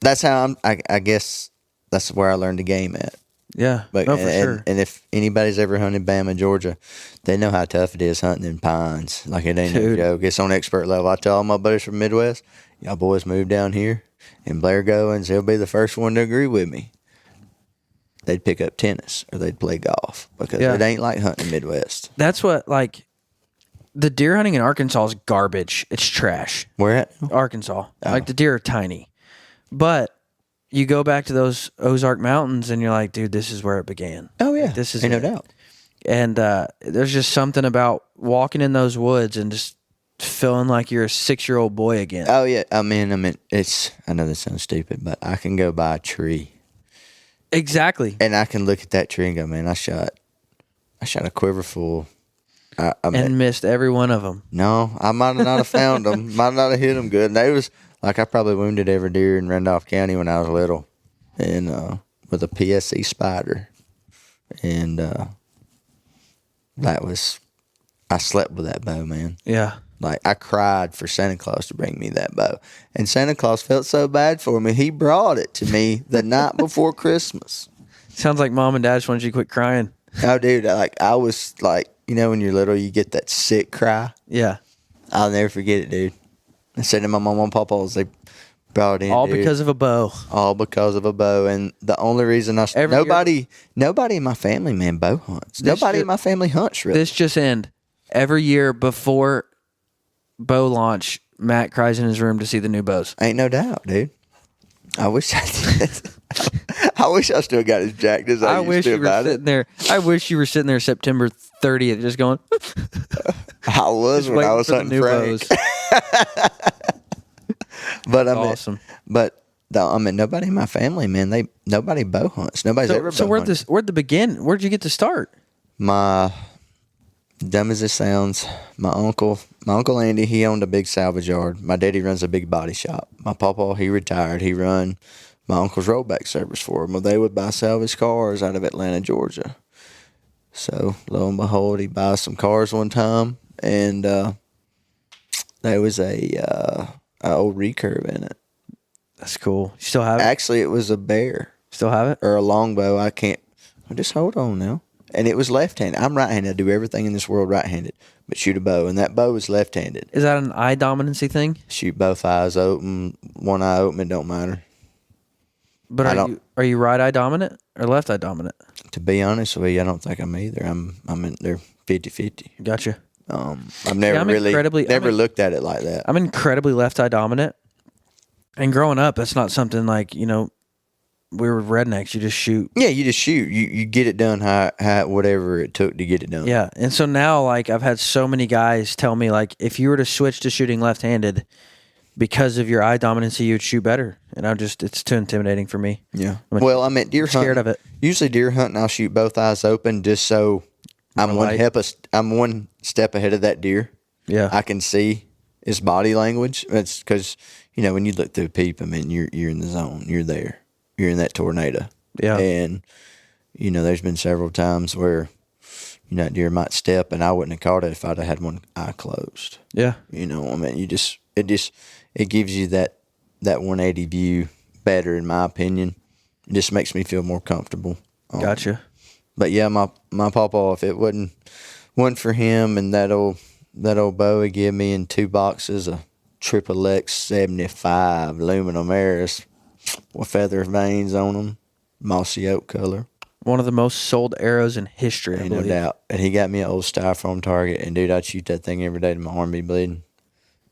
That's how I guess that's where I learned the game at. Yeah. But no, for sure. And if anybody's ever hunted Bama, Georgia, they know how tough it is hunting in pines. Like, it ain't no joke. It's on expert level. I tell all my buddies from Midwest, y'all boys move down here, and Blair Goins, he'll be the first one to agree with me. They'd pick up tennis or they'd play golf because it ain't like hunting Midwest. That's what, like, the deer hunting in Arkansas is garbage. It's trash. Where at? Arkansas. Like, the deer are tiny. But you go back to those Ozark Mountains and you're like, dude, this is where it began. Oh, yeah. Like, this is ain't no it. doubt. And there's just something about walking in those woods and just feeling like you're a 6-year-old boy again. Oh, yeah. I mean, I know this sounds stupid, but I can go by a tree. Exactly. And I can look at that tree and go, man, I shot a quiver full. And missed every one of them. No, I might not have found them. Might not have hit them good. And they was, like, I probably wounded every deer in Randolph County when I was little. And with a PSC Spider. And I slept with that bow, man. Yeah. Like, I cried for Santa Claus to bring me that bow. And Santa Claus felt so bad for me, he brought it to me the night before Christmas. Sounds like mom and dad just wanted you to quit crying. Oh, dude, I was like, you know, when you're little, you get that sick cry. Yeah. I'll never forget it, dude. I said to my mom and papa, they brought it in, All dude. because of a bow. All because of a bow. And the only reason nobody in my family, man, bow hunts. Nobody in my family hunts, really. This just end. Every year before bow launch, Matt cries in his room to see the new bows. Ain't no doubt, dude. I wish I did. I wish I still got as jacked as I used to about it. I wish you were sitting there September 30th just going. I was when I was hunting Frank. But I mean, awesome. But nobody in my family, man, nobody bow hunts. Nobody's ever bow hunted. So where'd the begin? Where'd you get to start? My dumb as it sounds, my uncle Andy, he owned a big salvage yard. My daddy runs a big body shop. My papa, he retired. He run my uncle's rollback service for him. Well, they would buy salvage cars out of Atlanta, Georgia. So lo and behold, he buys some cars one time, and there was a old recurve in it. That's cool. You still have it? Actually, it was a bear. Still have it? Or a longbow. I can't. Just hold on now. And it was left-handed. I'm right-handed. I do everything in this world right-handed, but shoot a bow. And that bow is left-handed. Is that an eye dominancy thing? Shoot both eyes open. One eye open, it don't matter. But are you right eye dominant or left eye dominant? To be honest with you, I don't think I'm either. I'm in there 50-50. Gotcha. I've never looked at it like that. I'm incredibly left eye dominant. And growing up, that's not something like, you know, we were rednecks. You just shoot. Yeah, you just shoot. You get it done how whatever it took to get it done. Yeah. And so now, like, I've had so many guys tell me, like, if you were to switch to shooting left-handed because of your eye dominancy, you would shoot better. And it's too intimidating for me. Yeah. Well, I'm at deer hunting. Scared of it. Usually deer hunting, I'll shoot both eyes open just so I'm one step ahead of that deer. Yeah. I can see his body language. It's because, you know, when you look through a peep, I mean, you're in the zone. You're there. You're in that tornado. Yeah. And, you know, there's been several times where, you know, deer might step and I wouldn't have caught it if I'd have had one eye closed. Yeah. You know, I mean, it gives you that 180 view better, in my opinion. It just makes me feel more comfortable. Gotcha. But yeah, my papa, if it wasn't for him and that old bow he gave me in 2 boxes of Triple X 75 aluminum arrows with feather veins on them, mossy oak color. One of the most sold arrows in history, I believe. No doubt. And he got me an old styrofoam target, and dude, I'd shoot that thing every day to my arm be bleeding.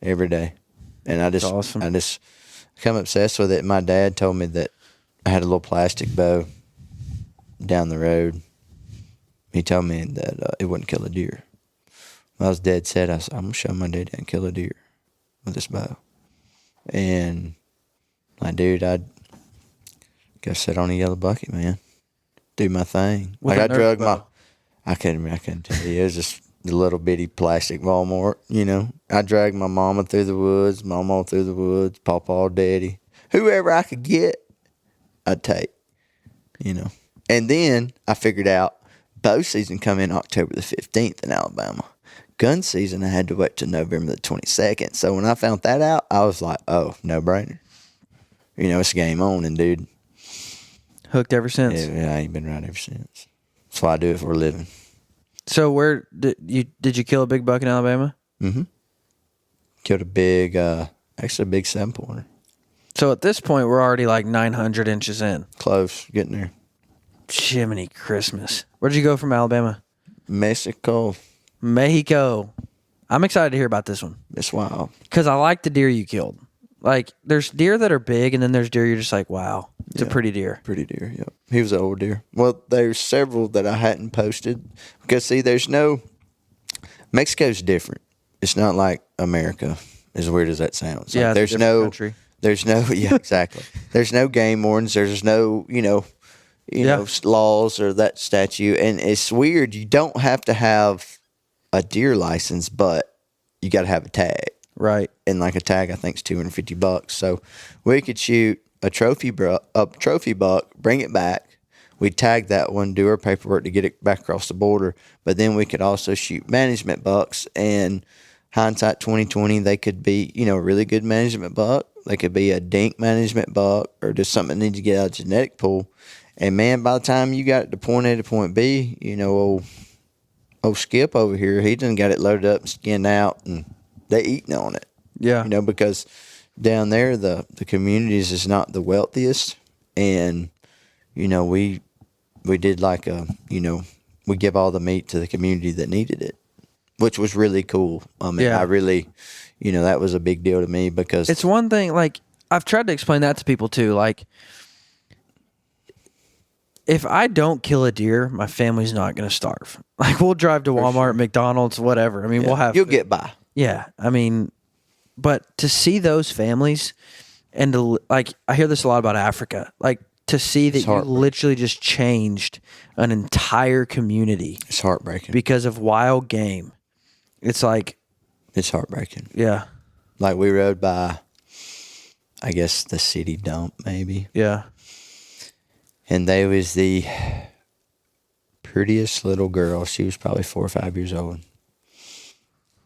Every day. And I just become obsessed with it. My dad told me that I had a little plastic bow down the road. He told me that it wouldn't kill a deer. I was dead set. I said, I'm going to show my dad I can kill a deer with this bow. And like, dude, I'd go sit on a yellow bucket, man. Do my thing. With like a I Nerf bow. I couldn't tell you. It was just the little bitty plastic Walmart, you know. I dragged my mama through the woods, mama through the woods, pawpaw, daddy. Whoever I could get, I'd take, you know. And then I figured out bow season come in October the 15th in Alabama. Gun season, I had to wait till November the 22nd. So when I found that out, I was like, oh, no brainer. You know, it's game on. And, dude, Hooked ever since. yeah, I ain't been right ever since. That's why I do it for a living. So where did you kill a big buck in Alabama? Mm-hmm. Killed a big, actually a big 7-pointer. So at this point, we're already like 900 inches in. Close, getting there. Jiminy Christmas. Where'd you go from Alabama? Mexico. I'm excited to hear about this one. It's wild. Because I like the deer you killed. Like, there's deer that are big, and then there's deer you're just like, wow, it's a pretty deer. Pretty deer, yep. He was an old deer. Well, there's several that I hadn't posted. Because, see, Mexico's different. It's not like America, as weird as that sounds. Like, yeah, there's country. Yeah, exactly. There's no game wardens. There's no, you know, laws or that statute. And it's weird. You don't have to have a deer license, but you got to have a tag. Right. And like a tag, I think is $250. So we could shoot a trophy buck, bring it back. We'd tag that one, do our paperwork to get it back across the border. But then we could also shoot management bucks. And hindsight 2020, they could be, you know, a really good management buck. They could be a dink management buck or just something that needs to get out of the genetic pool. And man, by the time you got it to point A to point B, you know, old Skip over here, he done got it loaded up and skinned out, and they eating on it. Yeah. You know, because down there, the communities is not the wealthiest. And, you know, we did like we give all the meat to the community that needed it, which was really cool. I mean, I really, you know, that was a big deal to me because it's one thing, like, I've tried to explain that to people too. Like, if I don't kill a deer, my family's not going to starve. Like, we'll drive to Walmart, McDonald's, whatever. I mean, we'll have... You'll get by. Yeah. I mean, but to see those families and to, like, I hear this a lot about Africa. Like, to see that you literally just changed an entire community. It's heartbreaking. Because of wild game. It's like... It's heartbreaking. Yeah. Like, we rode by, I guess, the city dump, maybe. Yeah. And they was the prettiest little girl. She was probably 4 or 5 years old.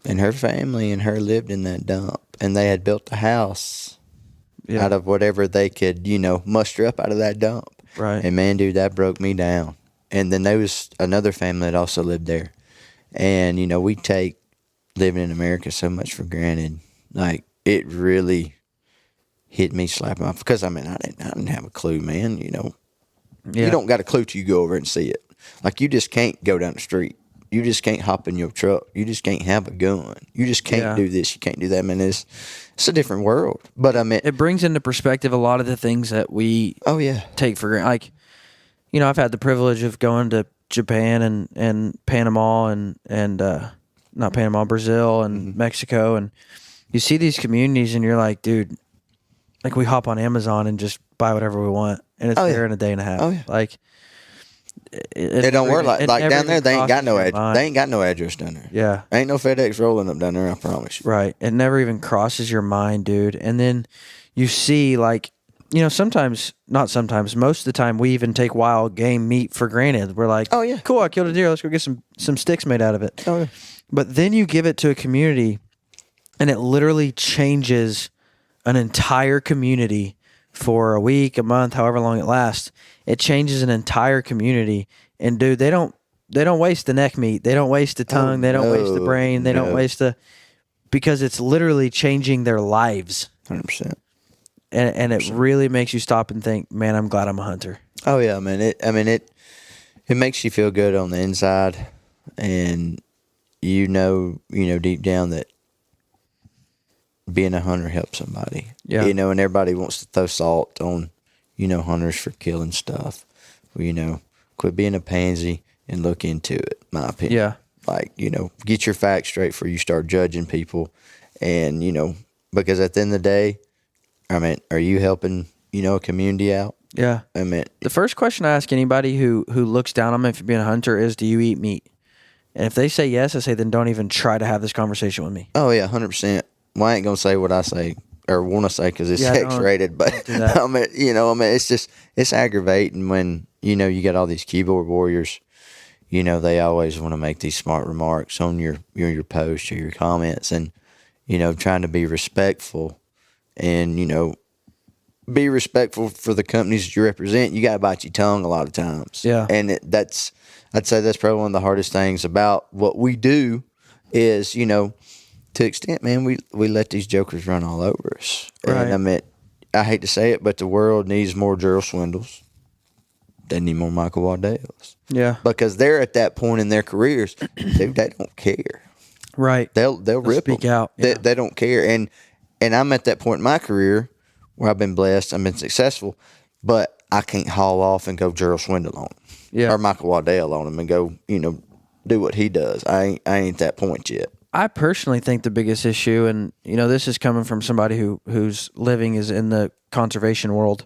And her family and her lived in that dump. And they had built a house out of whatever they could, you know, muster up out of that dump. Right. And man, dude, that broke me down. And then there was another family that also lived there. And, you know, we take living in America so much for granted. Like, it really hit me slapping off. Because, I mean, I didn't have a clue, man, you know. Yeah. You don't got a clue till you go over and see it. Like, you just can't go down the street. You just can't hop in your truck. You just can't have a gun. You just can't do this. You can't do that. I mean, it's a different world. But I mean, it brings into perspective a lot of the things that we take for granted. Like, you know, I've had the privilege of going to Japan and Panama and not Panama, Brazil and Mexico, and you see these communities and you're like, dude, like, we hop on Amazon and just buy whatever we want, and it's there in a day and a half. Oh yeah. Like, it don't work like down there. They ain't got no address. They ain't got no address down there. Yeah, ain't no FedEx rolling up down there. I promise you. Right. It never even crosses your mind, dude. And then you see, like, you know, not sometimes, most of the time, we even take wild game meat for granted. We're like, oh yeah, cool, I killed a deer. Let's go get some sticks made out of it. Oh yeah. But then you give it to a community, and it literally changes an entire community for a week, a month, however long it lasts. It changes an entire community. And dude, they don't waste the neck meat. They don't waste the tongue. They don't waste the brain. They don't waste because it's literally changing their lives. 100%. And it really makes you stop and think, man, I'm glad I'm a hunter. Oh yeah, man. It makes you feel good on the inside, and you know deep down that being a hunter helps somebody. Yeah. You know, and everybody wants to throw salt on, you know, hunters for killing stuff. Well, you know, quit being a pansy and look into it, my opinion. Yeah. Like, you know, get your facts straight before you start judging people. And, you know, because at the end of the day, I mean, are you helping, you know, a community out? Yeah. I mean, The first question I ask anybody who looks down on me for being a hunter is, do you eat meat? And if they say yes, I say, then don't even try to have this conversation with me. oh yeah, 100%. Well, I ain't gonna say what I say or want to say because it's X-rated, but do that. I mean, it's aggravating when you got all these keyboard warriors. They always want to make these smart remarks on your post or your comments, and trying to be respectful, and be respectful for the companies that you represent. You got to bite your tongue a lot of times. Yeah, and I'd say that's probably one of the hardest things about what we do is to extent, man, we let these jokers run all over us. Right. And I mean, I hate to say it, but the world needs more Gerald Swindles. They need more Michael Waddell's. Yeah. Because they're at that point in their careers, dude, they don't care. Right. They'll rip speak them. out. Yeah. They don't care. And I'm at that point in my career where I've been blessed, I've been successful, but I can't haul off and go Gerald Swindle on them. Yeah. Or Michael Waddell on him and go, do what he does. I ain't at that point yet. I personally think the biggest issue, and this is coming from somebody whose living is in the conservation world,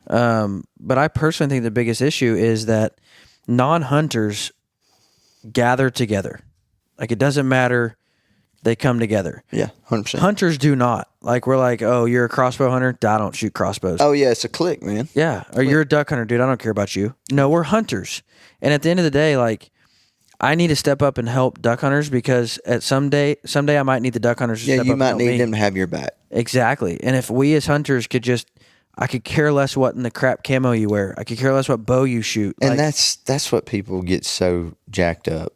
but I personally think the biggest issue is that non-hunters gather together. Like, it doesn't matter, they come together. Yeah, 100%. Hunters do not. Like, we're like, oh, you're a crossbow hunter? I don't shoot crossbows. Oh yeah, it's a clique, man. Yeah, or you're a duck hunter, dude. I don't care about you. No, we're hunters, and at the end of the day, like, I need to step up and help duck hunters because at someday I might need the duck hunters to step up you and might help need me. them to have your back. Exactly. And if we as hunters could I could care less what in the crap camo you wear. I could care less what bow you shoot. And that's what people get so jacked up.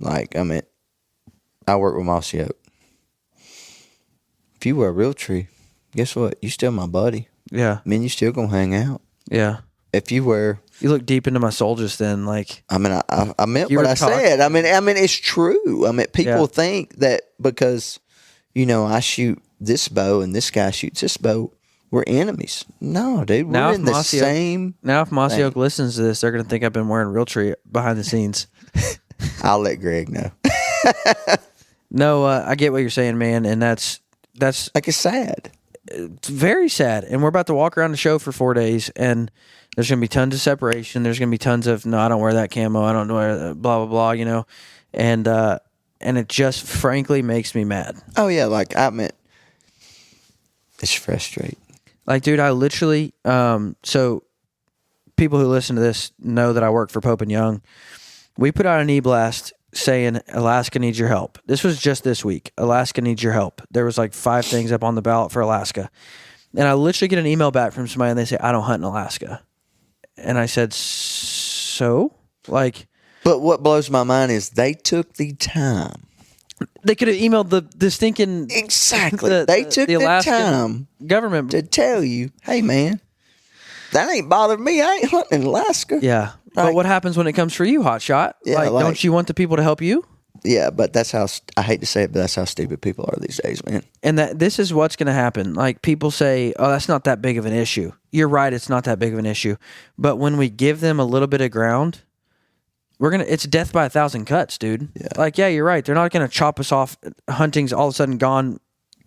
Like, I mean, I work with Mossy Oak. If you wear a real tree, guess what? You still my buddy. Yeah. I mean, you still gonna hang out. Yeah. If you wear... You look deep into my soul just then, like... I mean, I meant what I said. I mean, it's true. I mean, people think that because, I shoot this bow and this guy shoots this bow, we're enemies. No, dude, we're in the same... Now, if Mossy Oak listens to this, they're going to think I've been wearing Realtree behind the scenes. I'll let Greg know. No, I get what you're saying, man, and that's... Like, it's sad. It's very sad, and we're about to walk around the show for 4 days, and... There's going to be tons of separation. There's going to be tons of, no, I don't wear that camo. I don't wear that, blah, blah, blah, And it just frankly makes me mad. Oh, yeah. Like, I mean, it's frustrating. Like, dude, I literally, so people who listen to this know that I work for Pope and Young. We put out an e-blast saying, Alaska needs your help. This was just this week. Alaska needs your help. There was like 5 things up on the ballot for Alaska. And I literally get an email back from somebody and they say, I don't hunt in Alaska. And I said, so? Like... But what blows my mind is they took the time. They could have emailed the stinking... Exactly. They took the time government to tell you, hey, man, that ain't bothered me. I ain't hunting in Alaska. Yeah. Like, but what happens when it comes for you, hotshot? Yeah, like, don't you want the people to help you? Yeah, but that's how, I hate to say it, but that's how stupid people are these days, man. And this is what's going to happen. Like, people say, oh, that's not that big of an issue. You're right, it's not that big of an issue. But when we give them a little bit of ground, it's death by 1,000 cuts, dude. Yeah. Like, yeah, you're right. They're not going to chop us off. Hunting's all of a sudden gone.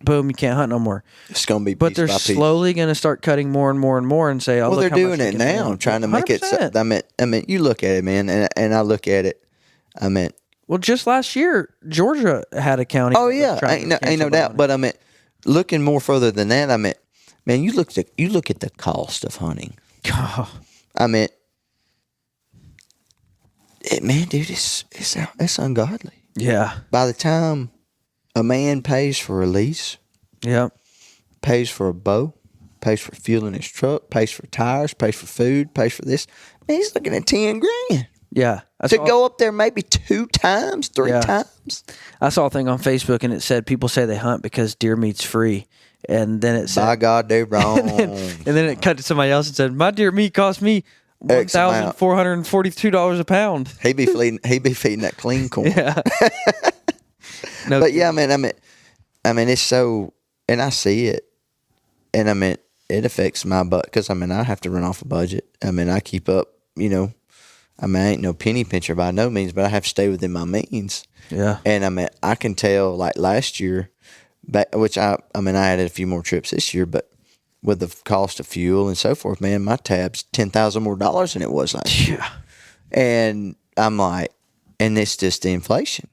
Boom, you can't hunt no more. It's going to be piece But they're by piece. slowly going to start cutting more and more and more and say, oh, well, look they're how much doing it now, trying to make it. I mean, you look at it, man, and I look at it. I mean, well, just last year, Georgia had a county. Oh yeah, ain't no doubt. But I mean, looking more further than that, I mean, man, you look at the cost of hunting. I mean, man, dude, it's ungodly. Yeah. By the time a man pays for a lease, pays for a bow, pays for fuel in his truck, pays for tires, pays for food, pays for this, man, he's looking at $10,000. Yeah. Go up there maybe 2 times, 3 times. I saw a thing on Facebook and it said people say they hunt because deer meat's free. And then it said... By God, they're wrong. and then it cut to somebody else and said, my deer meat cost me $1,442 a pound. He be feeding that clean corn. Yeah. No, but yeah, man, I mean, it's so... And I see it. And I mean, it affects my butt because, I mean, I have to run off a budget. I mean, I keep up, I mean, I ain't no penny pincher by no means, but I have to stay within my means. Yeah. And I mean, I can tell, like last year, which I added a few more trips this year, but with the cost of fuel and so forth, man, my tab's $10,000 more than it was last year. And I'm like, and it's just the inflation.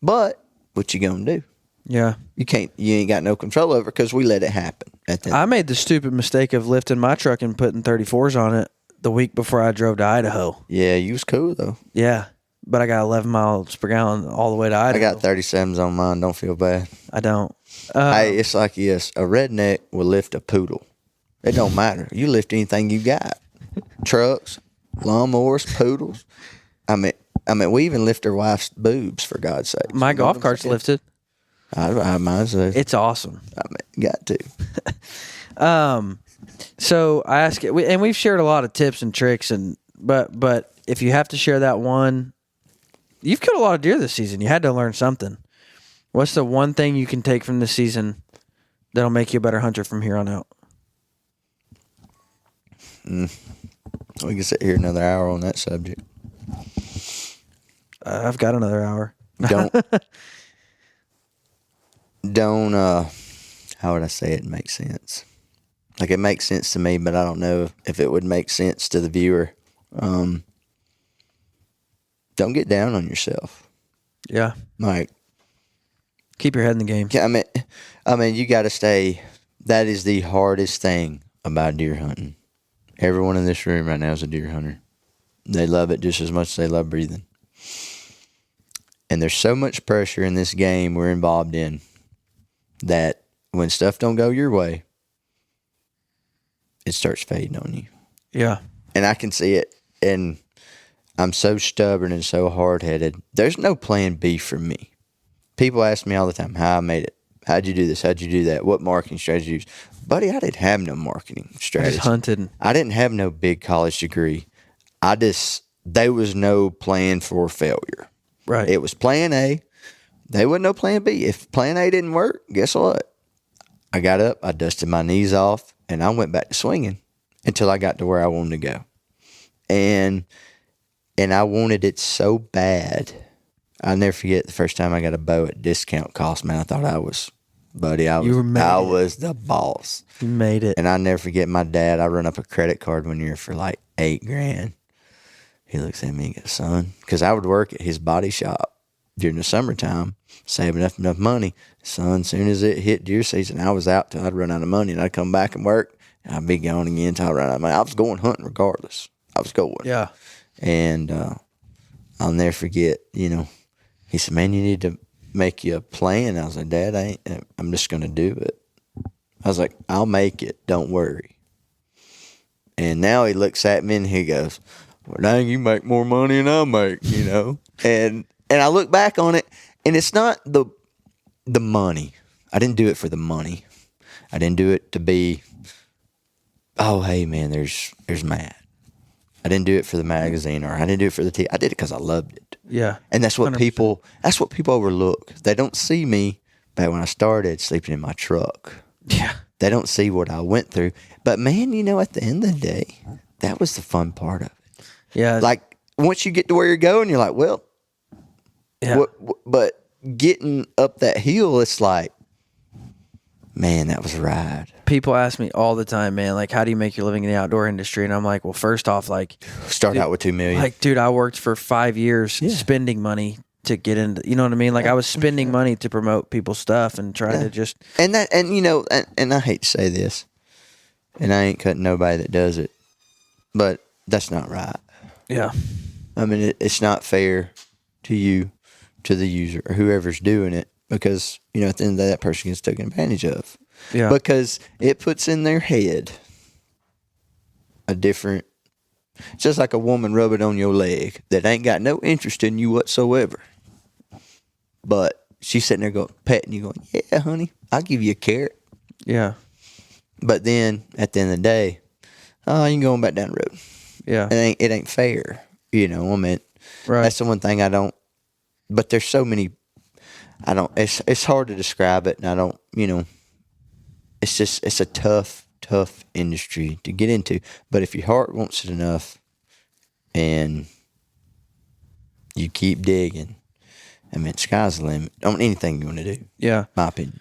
But what you gonna do? Yeah. You ain't got no control over it because we let it happen. I made the stupid mistake of lifting my truck and putting 34s on it the week before I drove to Idaho. Yeah, you was cool though. Yeah. But I got 11 miles per gallon all the way to Idaho. I got 37s on mine. Don't feel bad. I don't. Hey, it's like yes, a redneck will lift a poodle. It don't matter. You lift anything you got. Trucks, lawnmowers, poodles. I mean, we even lift our wife's boobs, for God's sake. My golf cart's lifted. Mine's lifted. It's awesome. I mean, got to. So I ask it, and we've shared a lot of tips and tricks, but if you have to share that one, you've killed a lot of deer this season. You had to learn something. What's the one thing you can take from this season that'll make you a better hunter from here on out? We can sit here another hour on that subject. I've got another hour. Don't how would I say it make sense? Like, it makes sense to me, but I don't know if it would make sense to the viewer. Don't get down on yourself. Yeah. Like, keep your head in the game. I mean, you got to stay. That is the hardest thing about deer hunting. Everyone in this room right now is a deer hunter. They love it just as much as they love breathing. And there's so much pressure in this game we're involved in that when stuff don't go your way, it starts fading on you. Yeah. And I can see it. And I'm so stubborn and so hard-headed. There's no plan B for me. People ask me all the time how I made it. How'd you do this? How'd you do that? What marketing strategy you use? Buddy, I didn't have no marketing strategy. I just hunted. I didn't have no big college degree. There was no plan for failure. Right. It was plan A. There wasn't no plan B. If plan A didn't work, guess what? I got up, I dusted my knees off, and I went back to swinging until I got to where I wanted to go. And I wanted it so bad. I'll never forget the first time I got a bow at discount cost, man. I thought I was, buddy, I was the boss. You made it. And I'll never forget my dad. I run up a credit card one year for like $8,000. He looks at me and goes, son, because I would work at his body shop during the summertime, saving enough money. Son, as soon as it hit deer season, I was out till I'd run out of money, and I'd come back and work, and I'd be gone again till I run out of money. I was going hunting regardless. I was going. Yeah. And I'll never forget, he said, man, you need to make you a plan. I was like, Dad, I'm just going to do it. I was like, I'll make it. Don't worry. And now he looks at me and he goes, well, dang, you make more money than I make, And I look back on it, and it's not the money. I didn't do it for the money. I didn't do it to be, oh, hey, man, there's Matt. I didn't do it for the magazine, or I didn't do it for the TV. I did it because I loved it. Yeah. And that's what 100%. That's what people overlook. They don't see me back when I started sleeping in my truck. Yeah. They don't see what I went through. But, man, at the end of the day, that was the fun part of it. Yeah. Like, once you get to where you're going, you're like, well, yeah. But getting up that hill, it's like, man, that was a ride. People ask me all the time, man, like, how do you make your living in the outdoor industry? And I'm like, well, first off, like, start out with $2 million. Like, dude, I worked for 5 years spending money to get into, you know what I mean? Like, I was spending money to promote people's stuff and trying to just. And I hate to say this, and I ain't cutting nobody that does it, but that's not right. Yeah. I mean, it's not fair to you, to the user, or whoever's doing it, because, at the end of the day, that person gets taken advantage of. Yeah. Because it puts in their head just like a woman rubbing on your leg that ain't got no interest in you whatsoever. But she's sitting there petting you, going, yeah, honey, I'll give you a carrot. Yeah. But then, at the end of the day, you can go on back down the road. Yeah. It ain't fair. Right. That's the one thing I don't, but there's so many, it's hard to describe it, and I don't, it's a tough industry to get into. But if your heart wants it enough and you keep digging, sky's the limit on anything you want to do. Yeah. My opinion.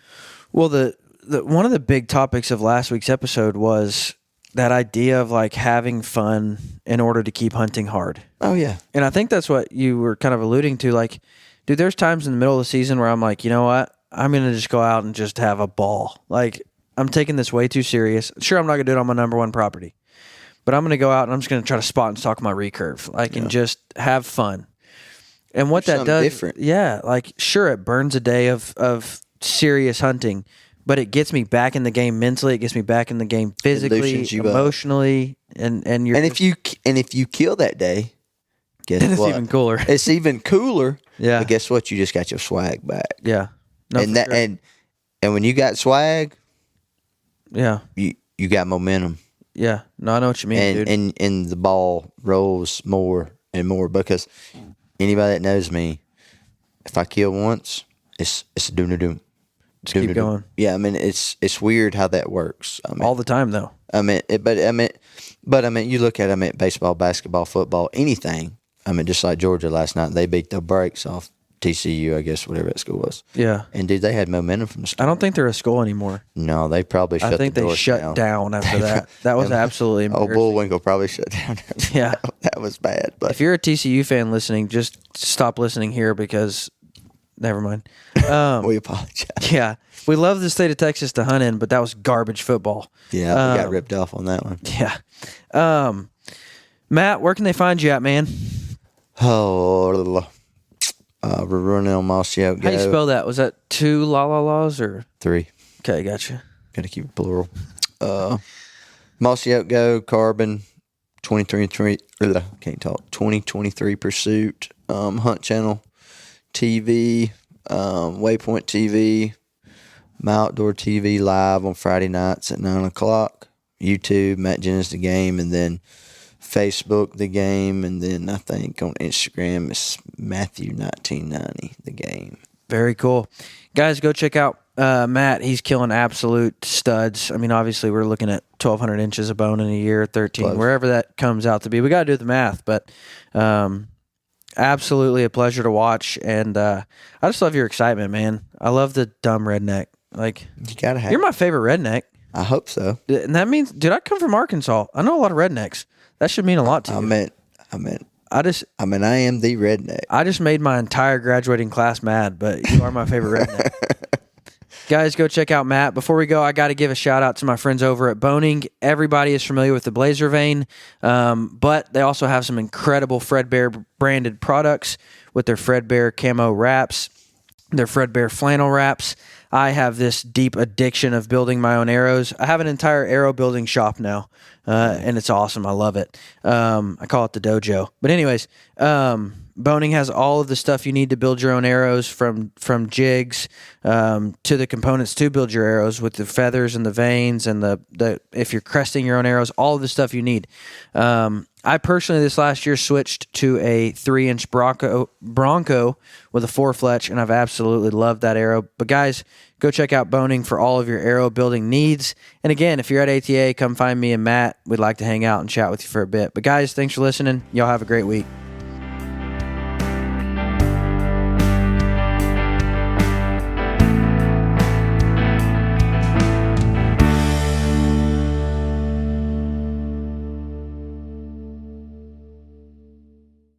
Well, one of the big topics of last week's episode was that idea of like having fun in order to keep hunting hard. Oh yeah. And I think that's what you were kind of alluding to. Like, dude, there's times in the middle of the season where I'm like, you know what? I'm going to just go out and just have a ball. Like, I'm taking this way too serious. Sure, I'm not going to do it on my number one property, but I'm going to go out and I'm just going to try to spot and stalk my recurve, like, and just have fun. And what that does, different. Yeah, like, sure, it burns a day of serious hunting, but it gets me back in the game mentally. It gets me back in the game physically, emotionally, and you're. And if you kill that day, guess then it's what? even cooler. It's even cooler. Yeah. But guess what? You just got your swag back. Yeah. No, and that sure. and when you got swag, yeah, you got momentum. Yeah. No, I know what you mean, dude. And the ball rolls more and more, because anybody that knows me, if I kill once, it's a doom. Just keep going. Yeah, I mean, it's weird how that works. I mean, all the time, though. I mean, you look at baseball, basketball, football, anything. I mean, just like Georgia last night, they beat the brakes off TCU, I guess, whatever that school was. Yeah. And dude, they had momentum from the start. I don't think they're a school anymore. No, they probably shut. I think they shut down after that. That was absolutely embarrassing. Bullwinkle probably shut down. Yeah, that was bad. But if you're a TCU fan listening, just stop listening here, because never mind. We apologize. Yeah, we love the state of Texas to hunt in, but that was garbage football. Yeah, we got ripped off on that one. Yeah. Matt, where can they find you at, man? Oh, we're running on Mossy Oak Go. How do you spell that? Was that 2 laws or 3? Okay, gotcha. Gotta keep it plural. Mossy Oak Go, Carbon, 2023 Pursuit, Hunt Channel, TV, Waypoint TV, My Outdoor TV live on Friday nights at 9 o'clock, YouTube, Matt Jennings The Game, and then Facebook The Game, and then I think on Instagram it's Matthew1990 The Game. Very cool. Guys, go check out Matt. He's killing absolute studs. I mean, obviously we're looking at 1,200 inches of bone in a year, 13, close, wherever that comes out to be. We got to do the math, but absolutely a pleasure to watch. And I just love your excitement, man. I love the dumb redneck. Like, you gotta have. You're my favorite redneck. I hope so. And that means, dude, I come from Arkansas. I know a lot of rednecks. That should mean a lot to you. I am the redneck. I just made my entire graduating class mad, but you are my favorite redneck. Guys, go check out Matt. Before we go, I got to give a shout out to my friends over at Boning. Everybody is familiar with the Blazer Vein, but they also have some incredible Fredbear branded products with their Fredbear camo wraps, their Fredbear flannel wraps. I have this deep addiction of building my own arrows. I have an entire arrow building shop now, and it's awesome. I love it. I call it the dojo. But anyways, Boning has all of the stuff you need to build your own arrows, from jigs to the components to build your arrows, with the feathers and the veins and the if you're cresting your own arrows, all of the stuff you need. I personally this last year switched to a 3-inch Bronco with a 4-fletch, and I've absolutely loved that arrow. But guys, go check out Boning for all of your arrow building needs. And again, if you're at ATA, come find me and Matt. We'd like to hang out and chat with you for a bit. But guys, thanks for listening. Y'all have a great week.